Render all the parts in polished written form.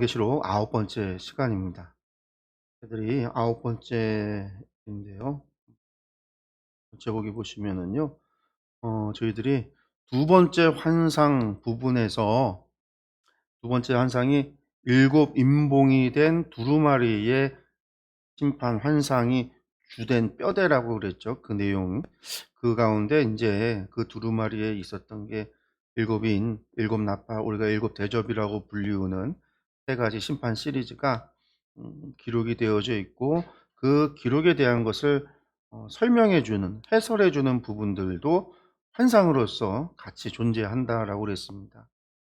요한계시록 9번째 시간입니다. 애들이 9번째인데요. 제목이 보시면은요, 저희들이 두 번째 환상 부분에서 두 번째 환상이 일곱 인봉이 된 두루마리의 심판 환상이 주된 뼈대라고 그랬죠. 그 내용. 그 가운데 이제 그 두루마리에 있었던 게 일곱인, 일곱 나팔, 우리가 일곱 대접이라고 불리우는 세 가지 심판 시리즈가 기록이 되어져 있고, 그 기록에 대한 것을 설명해주는, 해설해주는 부분들도 환상으로서 같이 존재한다라고 그랬습니다.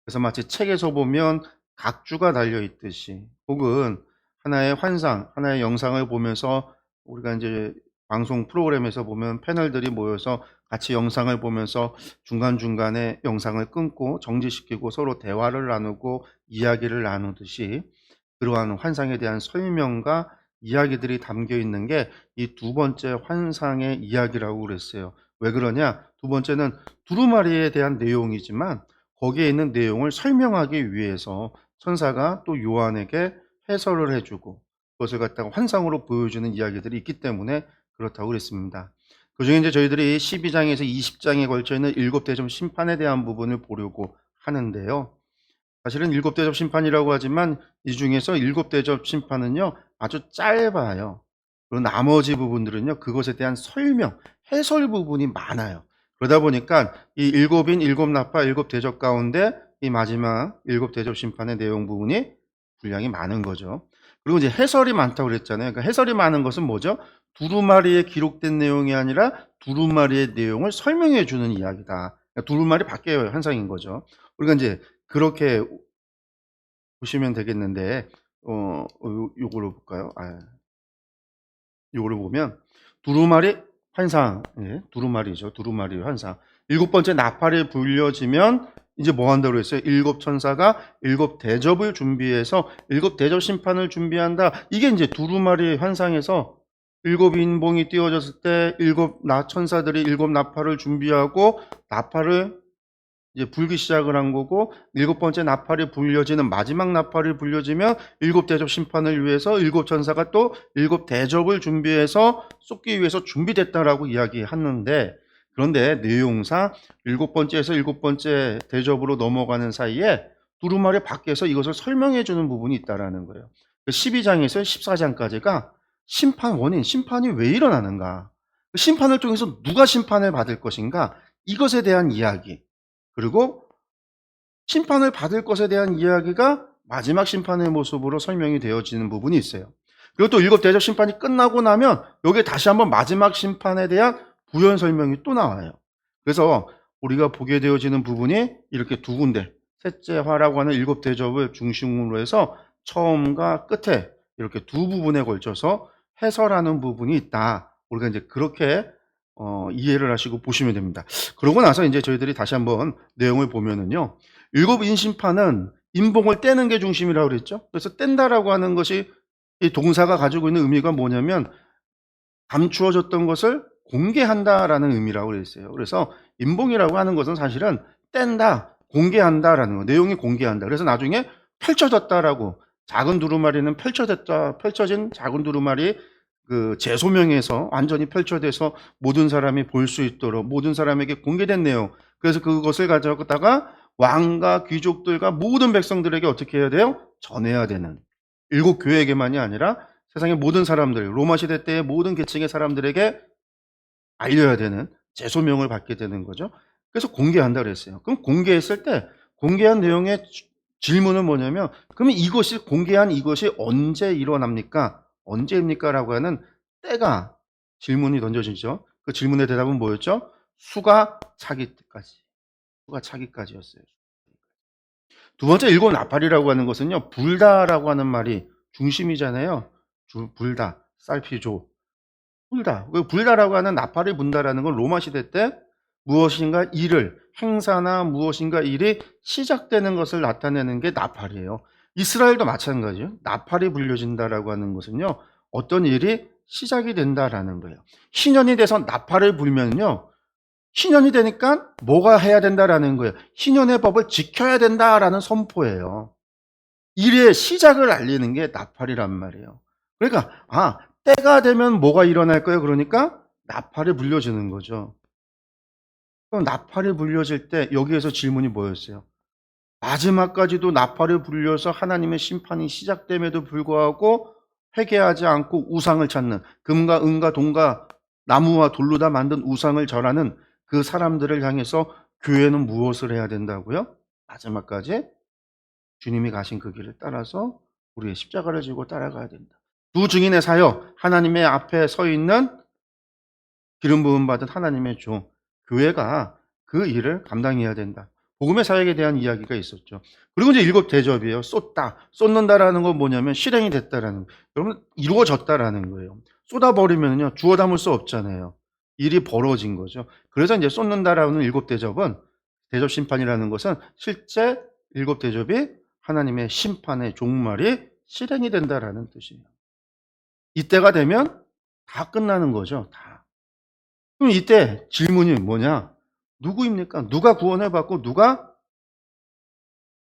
그래서 마치 책에서 보면 각주가 달려 있듯이, 혹은 하나의 환상, 하나의 영상을 보면서 우리가 이제 방송 프로그램에서 보면 패널들이 모여서 같이 영상을 보면서 중간중간에 영상을 끊고 정지시키고 서로 대화를 나누고 이야기를 나누듯이, 그러한 환상에 대한 설명과 이야기들이 담겨 있는 게 이 두 번째 환상의 이야기라고 그랬어요. 왜 그러냐? 두 번째는 두루마리에 대한 내용이지만 거기에 있는 내용을 설명하기 위해서 천사가 또 요한에게 해설을 해주고 그것을 갖다가 환상으로 보여주는 이야기들이 있기 때문에 그렇다고 그랬습니다. 그 중에 이제 저희들이 12장에서 20장에 걸쳐 있는 일곱 대접 심판에 대한 부분을 보려고 하는데요. 사실은 일곱 대접 심판이라고 하지만 이 중에서 일곱 대접 심판은요, 아주 짧아요. 그리고 나머지 부분들은요, 그것에 대한 설명, 해설 부분이 많아요. 그러다 보니까 이 일곱인, 일곱 나팔, 일곱 대접 가운데 이 마지막 일곱 대접 심판의 내용 부분이 분량이 많은 거죠. 그리고 이제 해설이 많다고 그랬잖아요. 그러니까 해설이 많은 것은 뭐죠? 두루마리에 기록된 내용이 아니라 두루마리의 내용을 설명해 주는 이야기다. 그러니까 두루마리 밖의 환상인 거죠. 우리가 이제 그렇게 보시면 되겠는데, 요거를 볼까요? 요거를 보면, 두루마리 환상, 예, 두루마리죠. 두루마리 환상. 일곱 번째 나팔이 불려지면, 이제 뭐 한다고 했어요? 일곱 천사가 일곱 대접을 준비해서 일곱 대접 심판을 준비한다. 이게 이제 두루마리 환상에서 일곱 인봉이 띄워졌을 때 일곱 천사들이 일곱 나팔을 준비하고 나팔을 이제 불기 시작을 한 거고, 일곱 번째 나팔이 불려지는 마지막 나팔이 불려지면 일곱 대접 심판을 위해서 일곱 천사가 또 일곱 대접을 준비해서 쏟기 위해서 준비됐다라고 이야기하는데, 그런데 내용상 일곱 번째에서 일곱 번째 대접으로 넘어가는 사이에 두루마리 밖에서 이것을 설명해 주는 부분이 있다라는 거예요. 12장에서 14장까지가 심판 원인, 심판이 왜 일어나는가, 심판을 통해서 누가 심판을 받을 것인가, 이것에 대한 이야기, 그리고 심판을 받을 것에 대한 이야기가 마지막 심판의 모습으로 설명이 되어지는 부분이 있어요. 그리고 또 일곱 대접 심판이 끝나고 나면 여기에 다시 한번 마지막 심판에 대한 부연 설명이 또 나와요. 그래서 우리가 보게 되어지는 부분이 이렇게 두 군데, 셋째화라고 하는 일곱 대접을 중심으로 해서 처음과 끝에 이렇게 두 부분에 걸쳐서 해설하는 부분이 있다. 우리가 이제 그렇게 이해를 하시고 보시면 됩니다. 그러고 나서 이제 저희들이 다시 한번 내용을 보면은요, 일곱 인심판은 인봉을 떼는 게 중심이라고 그랬죠. 그래서 뗀다라고 하는 것이 이 동사가 가지고 있는 의미가 뭐냐면 감추어졌던 것을 공개한다라는 의미라고 그랬어요. 그래서 인봉이라고 하는 것은 사실은 뗀다, 공개한다라는 거, 내용이 공개한다. 그래서 나중에 펼쳐졌다라고, 작은 두루마리는 펼쳐진 작은 두루마리 그 재소명에서 완전히 펼쳐져서 모든 사람이 볼 수 있도록 모든 사람에게 공개된 내용. 그래서 그것을 가져다가 왕과 귀족들과 모든 백성들에게 어떻게 해야 돼요? 전해야 되는, 일곱 교회에게만이 아니라 세상의 모든 사람들, 로마 시대 때의 모든 계층의 사람들에게 알려야 되는 재소명을 받게 되는 거죠. 그래서 공개한다 그랬어요. 그럼 공개했을 때 공개한 내용의 질문은 뭐냐면, 그러면 이것이 공개한 이것이 언제 일어납니까? 언제입니까? 라고 하는 때가 질문이 던져지죠. 그 질문의 대답은 뭐였죠? 수가 차기 때까지. 수가 차기까지였어요. 두 번째 일곱 나팔이라고 하는 것은요, 불다라고 하는 말이 중심이잖아요. 불다, 살피조, 불다. 불다라고 하는 나팔이 분다라는 건 로마 시대 때 무엇인가 일을, 행사나 무엇인가 일이 시작되는 것을 나타내는 게 나팔이에요. 이스라엘도 마찬가지예요. 나팔이 불려진다라고 하는 것은요, 어떤 일이 시작이 된다라는 거예요. 신년이 돼서 나팔을 불면요, 신년이 되니까 뭐가 해야 된다라는 거예요. 신년의 법을 지켜야 된다라는 선포예요. 일의 시작을 알리는 게 나팔이란 말이에요. 그러니까 때가 되면 뭐가 일어날 거예요? 그러니까 나팔이 불려지는 거죠. 그럼 나팔이 불려질 때 여기에서 질문이 뭐였어요? 마지막까지도 나팔을 불려서 하나님의 심판이 시작됨에도 불구하고 회개하지 않고 우상을 찾는, 금과 은과 동과 나무와 돌로 다 만든 우상을 절하는 그 사람들을 향해서 교회는 무엇을 해야 된다고요? 마지막까지 주님이 가신 그 길을 따라서 우리의 십자가를 지고 따라가야 된다. 두 증인의 사역, 하나님의 앞에 서 있는 기름 부음 받은 하나님의 종, 교회가 그 일을 감당해야 된다. 복음의 사역에 대한 이야기가 있었죠. 그리고 이제 일곱 대접이에요. 쏟다. 쏟는다라는 건 뭐냐면 실행이 됐다라는 거예요. 여러분, 이루어졌다라는 거예요. 쏟아버리면요, 주워 담을 수 없잖아요. 일이 벌어진 거죠. 그래서 이제 쏟는다라는 일곱 대접은, 대접 심판이라는 것은 실제 일곱 대접이 하나님의 심판의 종말이 실행이 된다라는 뜻이에요. 이때가 되면 다 끝나는 거죠. 다. 그럼 이때 질문이 뭐냐? 누구입니까? 누가 구원을 받고 누가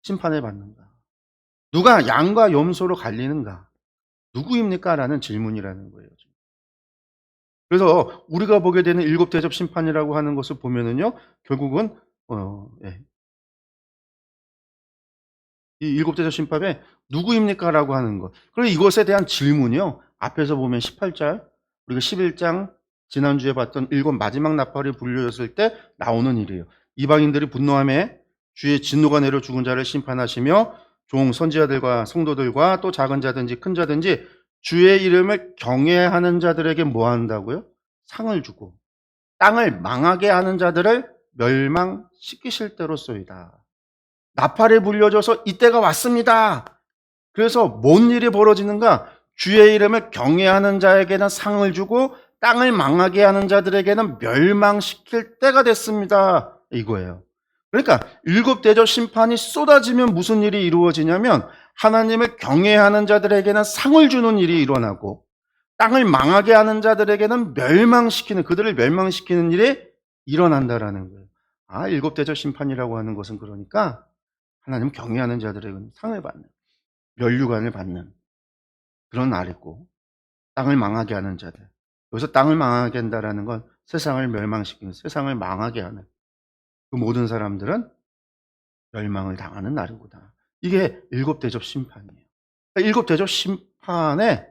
심판을 받는가? 누가 양과 염소로 갈리는가? 누구입니까? 라는 질문이라는 거예요. 그래서 우리가 보게 되는 일곱 대접 심판이라고 하는 것을 보면은요, 결국은 예. 이 일곱 대접 심판에 누구입니까? 라고 하는 것. 그리고 이것에 대한 질문이요, 앞에서 보면 18절, 우리가 11장 지난주에 봤던 일곱 마지막 나팔이 불려졌을 때 나오는 일이에요. 이방인들이 분노함에 주의 진노가 내려 죽은 자를 심판하시며 종 선지자들과 성도들과 또 작은 자든지 큰 자든지 주의 이름을 경외하는 자들에게 뭐 한다고요? 상을 주고 땅을 망하게 하는 자들을 멸망시키실 때로소이다. 나팔이 불려져서 이때가 왔습니다. 그래서 뭔 일이 벌어지는가? 주의 이름을 경외하는 자에게는 상을 주고 땅을 망하게 하는 자들에게는 멸망시킬 때가 됐습니다. 이거예요. 그러니까 일곱 대접 심판이 쏟아지면 무슨 일이 이루어지냐면 하나님을 경외하는 자들에게는 상을 주는 일이 일어나고 땅을 망하게 하는 자들에게는 그들을 멸망시키는 일이 일어난다라는 거예요. 일곱 대접 심판이라고 하는 것은 그러니까 하나님 경외하는 자들에게는 상을 받는, 면류관을 받는 그런 날이고, 땅을 망하게 하는 자들. 여기서 땅을 망하게 한다라는 건 세상을 멸망시키는, 세상을 망하게 하는 그 모든 사람들은 멸망을 당하는 날이구나. 이게 일곱 대접 심판이에요. 그러니까 일곱 대접 심판에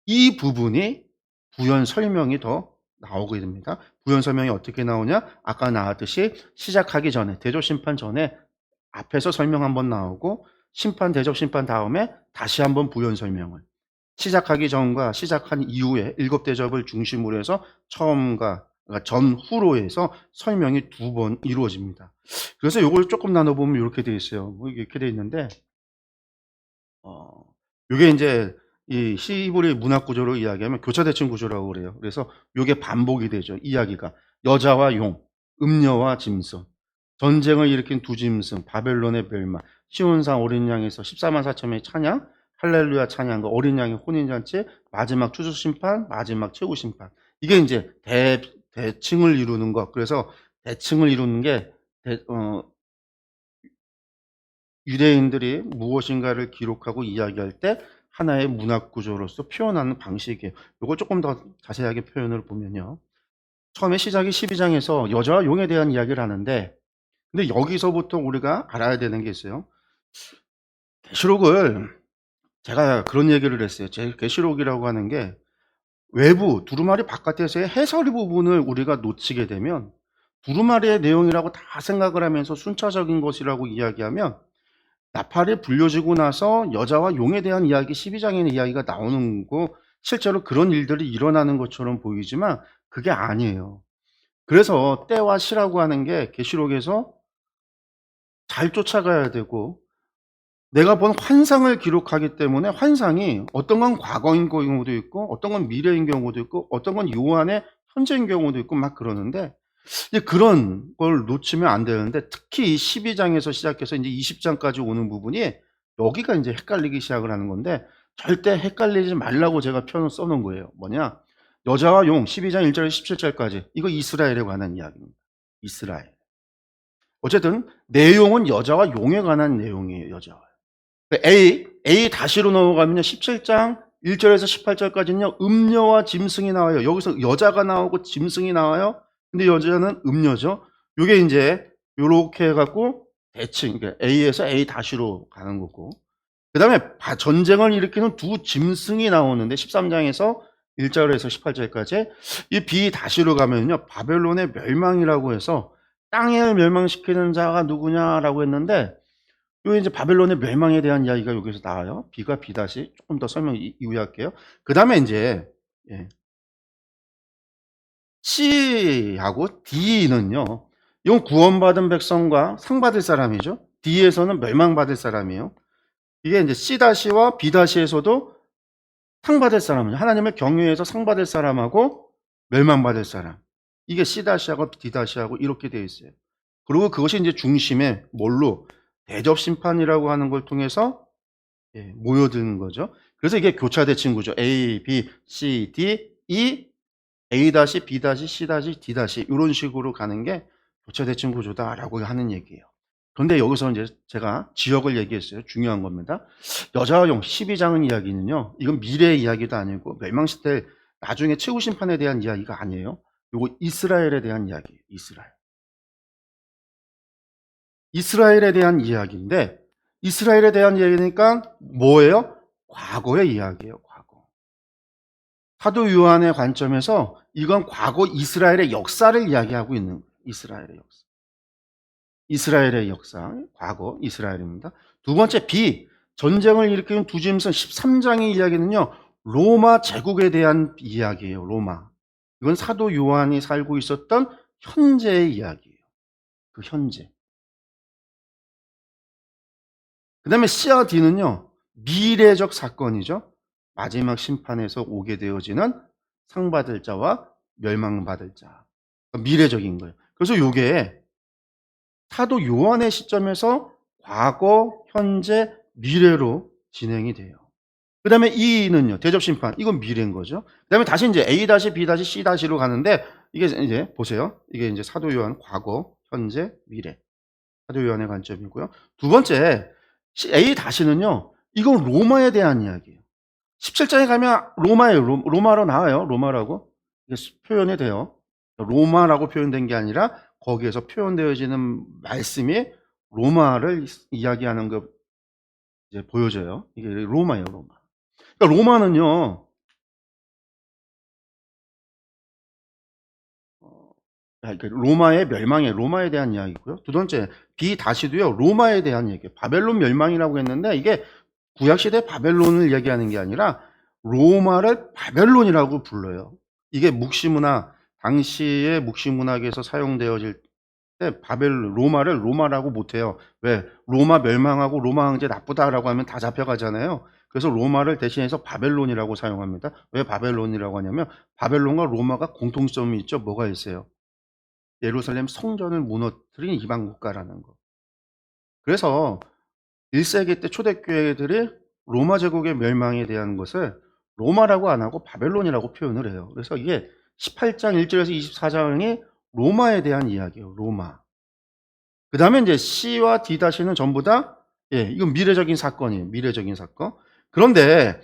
이 부분이 부연 설명이 더 나오게 됩니다. 부연 설명이 어떻게 나오냐? 아까 나왔듯이 시작하기 전에, 대접 심판 전에 앞에서 설명 한번 나오고 심판, 대접 심판 다음에 다시 한번 부연 설명을, 시작하기 전과 시작한 이후에 일곱 대접을 중심으로 해서 처음과 그러니까 전후로 해서 설명이 두 번 이루어집니다. 그래서 이걸 조금 나눠보면 이렇게 되어 있어요. 이렇게 되어 있는데, 이게 이제 이 히브리 문학 구조로 이야기하면 교차대칭 구조라고 그래요. 그래서 이게 반복이 되죠. 이야기가 여자와 용, 음녀와 짐승, 전쟁을 일으킨 두 짐승, 바벨론의 멸망, 시온산 어린 양에서 14만 4천명의 찬양, 할렐루야 찬양과 어린 양의 혼인잔치, 마지막 추수 심판, 마지막 최후 심판. 이게 이제 대칭을 이루는 것. 그래서 대칭을 이루는 게 유대인들이 무엇인가를 기록하고 이야기할 때 하나의 문학 구조로서 표현하는 방식이에요. 이걸 조금 더 자세하게 표현을 보면요. 처음에 시작이 12장에서 여자와 용에 대한 이야기를 하는데, 근데 여기서부터 우리가 알아야 되는 게 있어요. 계시록을, 제가 그런 얘기를 했어요. 제 계시록이라고 하는 게 외부 두루마리 바깥에서의 해설 부분을 우리가 놓치게 되면, 두루마리의 내용이라고 다 생각을 하면서 순차적인 것이라고 이야기하면 나팔이 불려지고 나서 여자와 용에 대한 이야기, 12장에는 이야기가 나오는 거, 실제로 그런 일들이 일어나는 것처럼 보이지만 그게 아니에요. 그래서 때와 시라고 하는 게 계시록에서 잘 쫓아가야 되고, 내가 본 환상을 기록하기 때문에 환상이 어떤 건 과거인 경우도 있고 어떤 건 미래인 경우도 있고 어떤 건 요한의 현재인 경우도 있고 막 그러는데, 이제 그런 걸 놓치면 안 되는데, 특히 12장에서 시작해서 이제 20장까지 오는 부분이 여기가 이제 헷갈리기 시작을 하는 건데, 절대 헷갈리지 말라고 제가 표현을 써놓은 거예요. 뭐냐? 여자와 용 12장 1절에서 17절까지 이거 이스라엘에 관한 이야기입니다. 이스라엘. 어쨌든 내용은 여자와 용에 관한 내용이에요. 여자와. A 다시로 넘어가면요. 17장 1절에서 18절까지는요. 음녀와 짐승이 나와요. 여기서 여자가 나오고 짐승이 나와요. 근데 여자는 음녀죠. 요게 이제 요렇게 해갖고 대칭, 그러니까 A에서 A 다시로 가는 거고. 그 다음에 전쟁을 일으키는 두 짐승이 나오는데 13장에서 1절에서 18절까지 이 B 다시로 가면요. 바벨론의 멸망이라고 해서 땅을 멸망시키는 자가 누구냐라고 했는데 요 이제 바벨론의 멸망에 대한 이야기가 여기서 나와요. B가 B 다시 조금 더 설명 이후에 할게요. 그 다음에 이제 C하고 D는요. 이건 구원받은 백성과 상받을 사람이죠. D에서는 멸망받을 사람이에요. 이게 이제 C-와 B-에서도 상받을 사람이죠. 하나님을 경외해서 상받을 사람하고 멸망받을 사람. 이게 C-하고 D-하고 이렇게 되어 있어요. 그리고 그것이 이제 중심에 뭘로 대접 심판이라고 하는 걸 통해서 모여드는 거죠. 그래서 이게 교차대칭 구조. A, B, C, D, E, A-, B-, C-, D- 이런 식으로 가는 게 교차대칭 구조다라고 하는 얘기예요. 그런데 여기서 이제 제가 지역을 얘기했어요. 중요한 겁니다. 여자와 용 12장은 이야기는요. 이건 미래의 이야기도 아니고 멸망시대 나중에 최후 심판에 대한 이야기가 아니에요. 이거 이스라엘에 대한 이야기예요. 이스라엘에 대한 이야기인데 이스라엘에 대한 이야기니까 뭐예요? 과거의 이야기예요. 과거. 사도 요한의 관점에서 이건 과거 이스라엘의 역사를 이야기하고 있는 거예요. 이스라엘의 역사, 과거 이스라엘입니다. 두 번째 B, 전쟁을 일으키는 두 짐승 13장의 이야기는요. 로마 제국에 대한 이야기예요. 로마. 이건 사도 요한이 살고 있었던 현재의 이야기예요. 그 현재. 그 다음에 C와 D는요. 미래적 사건이죠. 마지막 심판에서 오게 되어지는 상받을 자와 멸망받을 자. 미래적인 거예요. 그래서 이게 사도 요한의 시점에서 과거, 현재, 미래로 진행이 돼요. 그 다음에 E는요, 대접심판. 이건 미래인 거죠. 그 다음에 다시 이제 A-, B-, C-로 가는데, 이게 이제 보세요. 이게 이제 사도 요한 과거, 현재, 미래. 사도 요한의 관점이고요. 두 번째, A-는요, 이건 로마에 대한 이야기예요. 17장에 가면 로마예요. 로마로 나와요. 로마라고. 이게 표현이 돼요. 로마라고 표현된 게 아니라 거기에서 표현되어지는 말씀이 로마를 이야기하는 거 이제 보여져요. 이게 로마예요, 로마. 그러니까 로마는요, 로마의 멸망에 로마에 대한 이야기고요. 두 번째, B-도요, 로마에 대한 얘기예요. 바벨론 멸망이라고 했는데 이게 구약시대 바벨론을 얘기하는 게 아니라 로마를 바벨론이라고 불러요. 이게 묵시문화, 당시의 묵시문학에서 사용되어질 때 로마를 로마라고 못해요. 왜? 로마 멸망하고 로마 황제 나쁘다라고 하면 다 잡혀가잖아요. 그래서 로마를 대신해서 바벨론이라고 사용합니다. 왜 바벨론이라고 하냐면 바벨론과 로마가 공통점이 있죠. 뭐가 있어요? 예루살렘 성전을 무너뜨린 이방 국가라는 거. 그래서 1세기 때 초대교회들이 로마 제국의 멸망에 대한 것을 로마라고 안 하고 바벨론이라고 표현을 해요. 그래서 이게 18장 1절에서 24장이 로마에 대한 이야기예요. 로마. 그 다음에 이제 C와 D-는 전부 다 이건 미래적인 사건이에요. 미래적인 사건. 그런데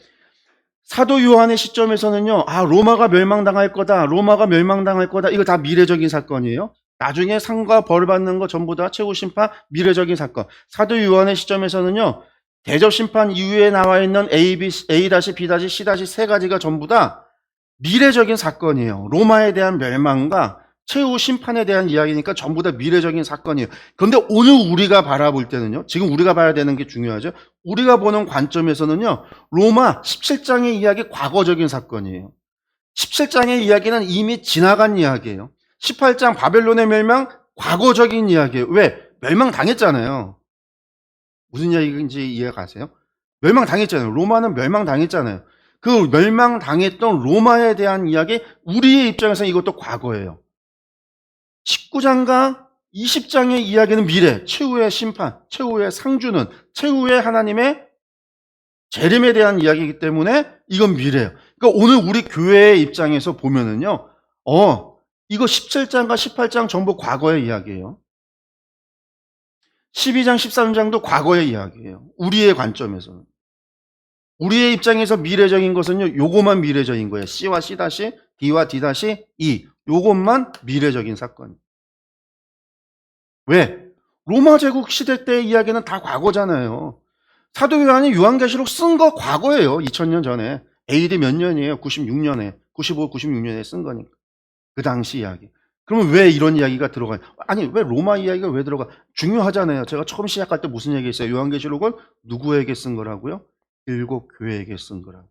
사도 요한의 시점에서는요. 로마가 멸망당할 거다. 로마가 멸망당할 거다. 이거 다 미래적인 사건이에요. 나중에 상과 벌 받는 거 전부 다 최후 심판 미래적인 사건. 사도 요한의 시점에서는요. 대접 심판 이후에 나와 있는 A, B, B, C- 세 가지가 전부 다 미래적인 사건이에요. 로마에 대한 멸망과 최후 심판에 대한 이야기니까 전부 다 미래적인 사건이에요. 그런데 오늘 우리가 바라볼 때는요. 지금 우리가 봐야 되는 게 중요하죠. 우리가 보는 관점에서는요. 로마 17장의 이야기 과거적인 사건이에요. 17장의 이야기는 이미 지나간 이야기예요. 18장 바벨론의 멸망 과거적인 이야기예요. 왜? 멸망당했잖아요. 무슨 이야기인지 이해가 가세요? 멸망당했잖아요. 로마는 멸망당했잖아요. 그 멸망당했던 로마에 대한 이야기 우리의 입장에서는 이것도 과거예요. 19장과 20장의 이야기는 미래, 최후의 심판, 최후의 상주는 최후의 하나님의 재림에 대한 이야기이기 때문에 이건 미래예요. 그러니까 오늘 우리 교회의 입장에서 보면은요. 이거 17장과 18장 전부 과거의 이야기예요. 12장, 13장도 과거의 이야기예요. 우리의 관점에서는. 우리의 입장에서 미래적인 것은요, 요것만 미래적인 거예요. C와 C 다시, D와 D 다시, E. 요것만 미래적인 사건. 왜? 로마 제국 시대 때의 이야기는 다 과거잖아요. 사도 요한이 요한계시록 쓴 거 과거예요. 2000년 전에. AD 몇 년이에요? 96년에. 95, 96년에 쓴 거니까. 그 당시 이야기. 그러면 왜 이런 이야기가 들어가요? 아니, 왜 로마 이야기가 왜 들어가? 중요하잖아요. 제가 처음 시작할 때 무슨 얘기했어요? 요한계시록은 누구에게 쓴 거라고요? 7교회에게 쓴 거라고.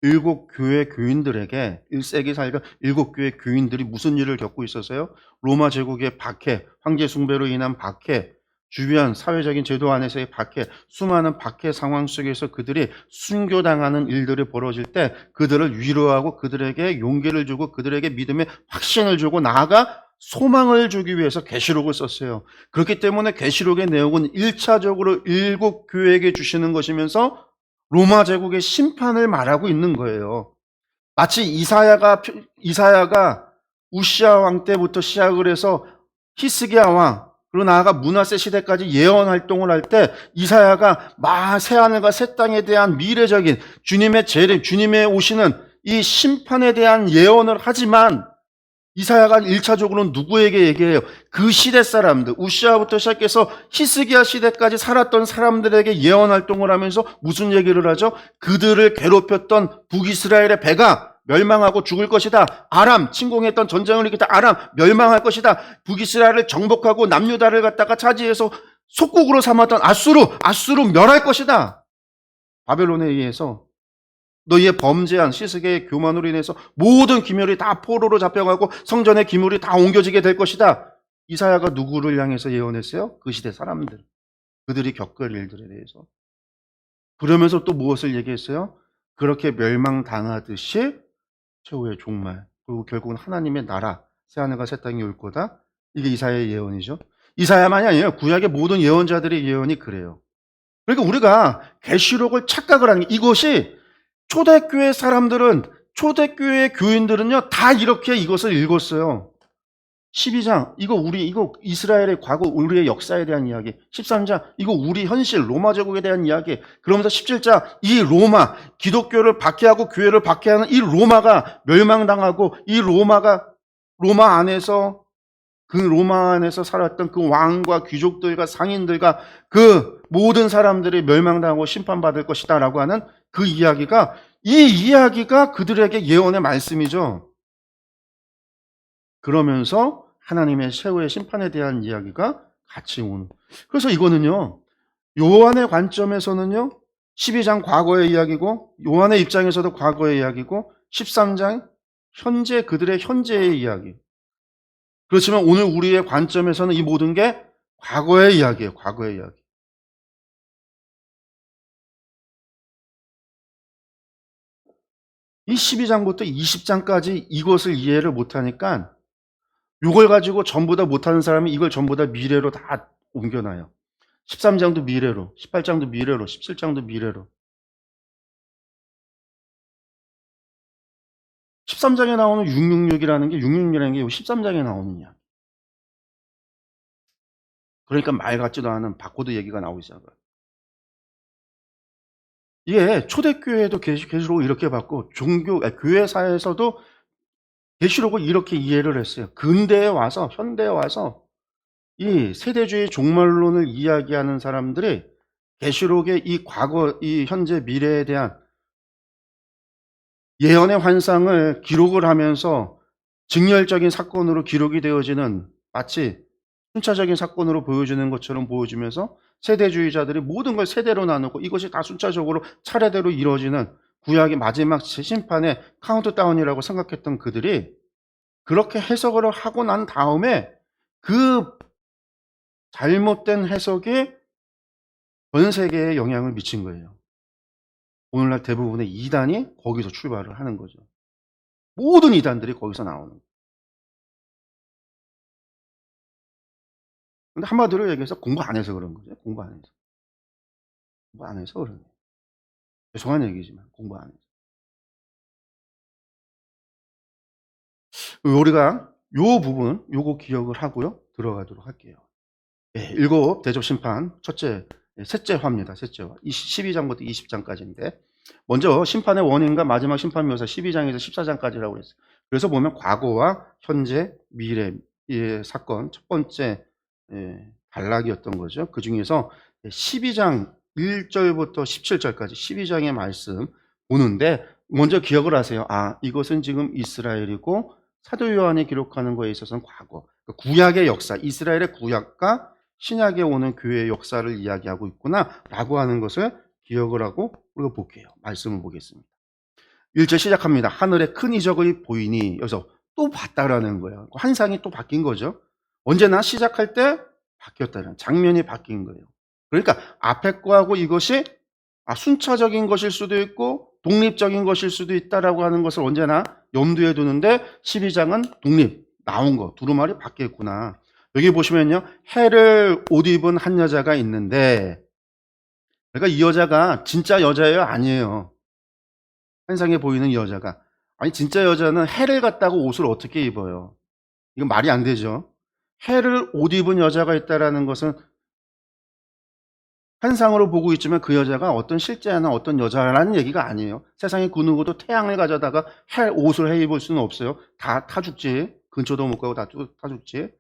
7교회 교인들에게 1세기 살던 7교회 교인들이 무슨 일을 겪고 있었어요? 로마 제국의 박해, 황제 숭배로 인한 박해, 주변 사회적인 제도 안에서의 박해, 수많은 박해 상황 속에서 그들이 순교당하는 일들이 벌어질 때 그들을 위로하고 그들에게 용기를 주고 그들에게 믿음의 확신을 주고 나아가 소망을 주기 위해서 계시록을 썼어요. 그렇기 때문에 계시록의 내용은 1차적으로 7교회에게 주시는 것이면서 로마 제국의 심판을 말하고 있는 거예요. 마치 이사야가 우시아 왕 때부터 시작을 해서 히스기야 왕, 그리고 나아가 므낫세 시대까지 예언 활동을 할 때 이사야가 새하늘과 새 땅에 대한 미래적인 주님의 재림, 주님의 오시는 이 심판에 대한 예언을 하지만 이사야가 1차적으로는 누구에게 얘기해요? 그 시대 사람들, 우시아부터 시작해서 히스기야 시대까지 살았던 사람들에게 예언 활동을 하면서 무슨 얘기를 하죠? 그들을 괴롭혔던 북이스라엘의 배가 멸망하고 죽을 것이다. 아람, 침공했던 전쟁을 일으켰다. 아람, 멸망할 것이다. 북이스라엘을 정복하고 남유다를 갖다가 차지해서 속국으로 삼았던 아수르 멸할 것이다. 바벨론에 의해서 너희의 범죄한 시스게의 교만으로 인해서 모든 기물이 다 포로로 잡혀가고 성전의 기물이 다 옮겨지게 될 것이다. 이사야가 누구를 향해서 예언했어요? 그 시대 사람들. 그들이 겪을 일들에 대해서. 그러면서 또 무엇을 얘기했어요? 그렇게 멸망당하듯이 최후의 종말, 그리고 결국은 하나님의 나라, 새하늘과 새 땅이 올 거다. 이게 이사야의 예언이죠. 이사야만이 아니에요. 구약의 모든 예언자들의 예언이 그래요. 그러니까 우리가 계시록을 착각을 하는 게, 이것이 초대교회 사람들은, 초대교회 교인들은요, 다 이렇게 이것을 읽었어요. 12장, 이거 이스라엘의 과거, 우리의 역사에 대한 이야기. 13장, 이거 우리 현실, 로마 제국에 대한 이야기. 그러면서 17장, 이 로마, 기독교를 박해하고 교회를 박해하는 이 로마가 멸망당하고, 이 로마 안에서, 그 로마 안에서 살았던 그 왕과 귀족들과 상인들과 그 모든 사람들이 멸망당하고 심판받을 것이다 라고 하는 그 이야기가, 이 이야기가 그들에게 예언의 말씀이죠. 그러면서 하나님의 최후의 심판에 대한 이야기가 같이 오는. 그래서 이거는요, 요한의 관점에서는요, 12장 과거의 이야기고, 요한의 입장에서도 과거의 이야기고, 13장 그들의 현재의 이야기. 그렇지만 오늘 우리의 관점에서는 이 모든 게 과거의 이야기예요. 과거의 이야기. 이 12장부터 20장까지 이것을 이해를 못하니까 이걸 가지고 전부 다 못하는 사람이 이걸 전부 다 미래로 다 옮겨놔요. 13장도 미래로, 18장도 미래로, 17장도 미래로. 13장에 나오는 666이라는 게 13장에 나오는 이야기. 그러니까 말 같지도 않은 바코드 얘기가 나오기 시작해요. 이게 초대교회도 계시록을 이렇게 받고 교회사에서도 계시록을 이렇게 이해를 했어요. 근대에 와서, 현대에 와서 이 세대주의 종말론을 이야기하는 사람들이 계시록의 이 과거, 이 현재, 미래에 대한 예언의 환상을 기록을 하면서 직렬적인 사건으로 기록이 되어지는, 마치 순차적인 사건으로 보여주는 것처럼 보여주면서 세대주의자들이 모든 걸 세대로 나누고 이것이 다 순차적으로 차례대로 이루어지는 구약의 마지막 재심판의 카운트다운이라고 생각했던 그들이 그렇게 해석을 하고 난 다음에 그 잘못된 해석이 전 세계에 영향을 미친 거예요. 오늘날 대부분의 이단이 거기서 출발을 하는 거죠. 모든 이단들이 거기서 나오는 거예요. 근데 한마디로 얘기해서 공부 안 해서 그런 거죠. 공부 안 해서. 공부 안 해서 그런 거예요. 죄송한 얘기지만 공부 안 해서. 우리가 요 부분, 요거 기억을 하고요. 들어가도록 할게요. 일곱 대접 심판 셋째 화입니다. 셋째 화. 12장부터 20장까지인데 먼저 심판의 원인과 마지막 심판 묘사 12장에서 14장까지라고 그랬어요. 그래서 보면 과거와 현재, 미래의 사건 첫 번째 단락이었던 거죠. 그 중에서 12장 1절부터 17절까지 12장의 말씀 보는데 먼저 기억을 하세요. 이것은 지금 이스라엘이고 사도 요한이 기록하는 거에 있어서는 과거, 구약의 역사, 이스라엘의 구약과 신약에 오는 교회의 역사를 이야기하고 있구나 라고 하는 것을 기억을 하고 우리가 볼게요. 말씀을 보겠습니다. 1절 시작합니다. 하늘에 큰 이적이 보이니, 여기서 또 봤다라는 거예요. 환상이 또 바뀐 거죠. 언제나 시작할 때 바뀌었다는, 장면이 바뀐 거예요. 그러니까 앞에 거하고 이것이 순차적인 것일 수도 있고 독립적인 것일 수도 있다라고 하는 것을 언제나 염두에 두는데 12장은 독립, 나온 거, 두루마리 바뀌었구나. 여기 보시면요, 해를 옷 입은 한 여자가 있는데, 그러니까 이 여자가 진짜 여자예요? 아니에요. 환상에 보이는 이 여자가. 아니, 진짜 여자는 해를 갖다가 옷을 어떻게 입어요? 이건 말이 안 되죠. 해를 옷 입은 여자가 있다라는 것은 환상으로 보고 있지만 그 여자가 어떤 실제나 어떤 여자라는 얘기가 아니에요. 세상에 그 누구도 태양을 가져다가 옷을 해 입을 수는 없어요. 다 타 죽지. 근처도 못 가고 다 타 죽지.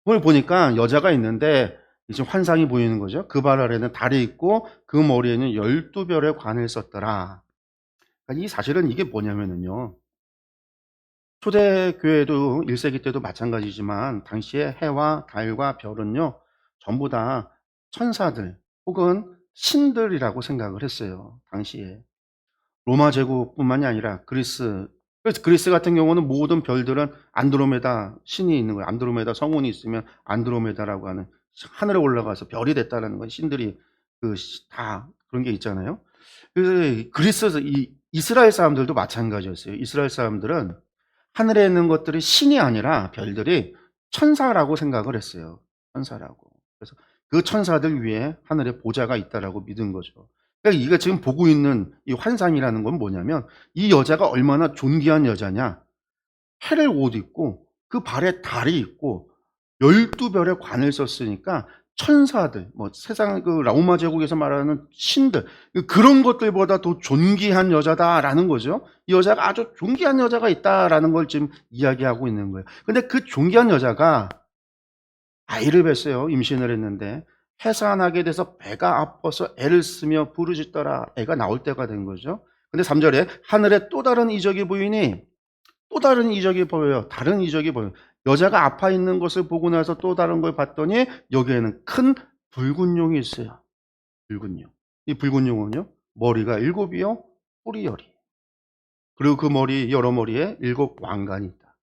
그걸 보니까 여자가 있는데 이제 환상이 보이는 거죠. 그 발 아래는 달이 있고 그 머리에는 12별의 관을 썼더라. 그러니까 이 사실은 이게 뭐냐면요. 초대교회도 1세기 때도 마찬가지지만 당시에 해와 달과 별은요. 전부 다 천사들 혹은 신들이라고 생각을 했어요. 당시에. 로마 제국뿐만이 아니라 그리스 같은 경우는 모든 별들은 안드로메다 신이 있는 거예요. 안드로메다 성운이 있으면 안드로메다라고 하는 하늘에 올라가서 별이 됐다는 건 신들이 다 그런 게 있잖아요. 그래서 그리스에서 이스라엘 사람들도 마찬가지였어요. 이스라엘 사람들은 하늘에 있는 것들이 신이 아니라 별들이 천사라고 생각을 했어요. 천사라고. 그래서 그 천사들 위에 하늘에 보좌가 있다라고 믿은 거죠. 그러니까 이게 지금 보고 있는 이 환상이라는 건 뭐냐면 이 여자가 얼마나 존귀한 여자냐. 해를 옷 입고 그 발에 달이 있고 12별의 관을 썼으니까 천사들, 세상 라오마 제국에서 말하는 신들, 그런 것들보다 더 존귀한 여자다라는 거죠. 이 여자가 아주 존귀한 여자가 있다라는 걸 지금 이야기하고 있는 거예요. 근데 그 존귀한 여자가 아이를 뵀어요. 임신을 했는데 해산하게 돼서 배가 아파서 애를 쓰며 부르짖더라. 애가 나올 때가 된 거죠. 근데 3절에 하늘에 또 다른 이적이 보이니 또 다른 이적이 보여요. 다른 이적이 보여요. 여자가 아파 있는 것을 보고 나서 또 다른 걸 봤더니 여기에는 큰 붉은 용이 있어요. 붉은 용. 이 붉은 용은요. 머리가 7이요. 뿔이 10이. 그리고 그 여러 머리에 7 왕관이 있다.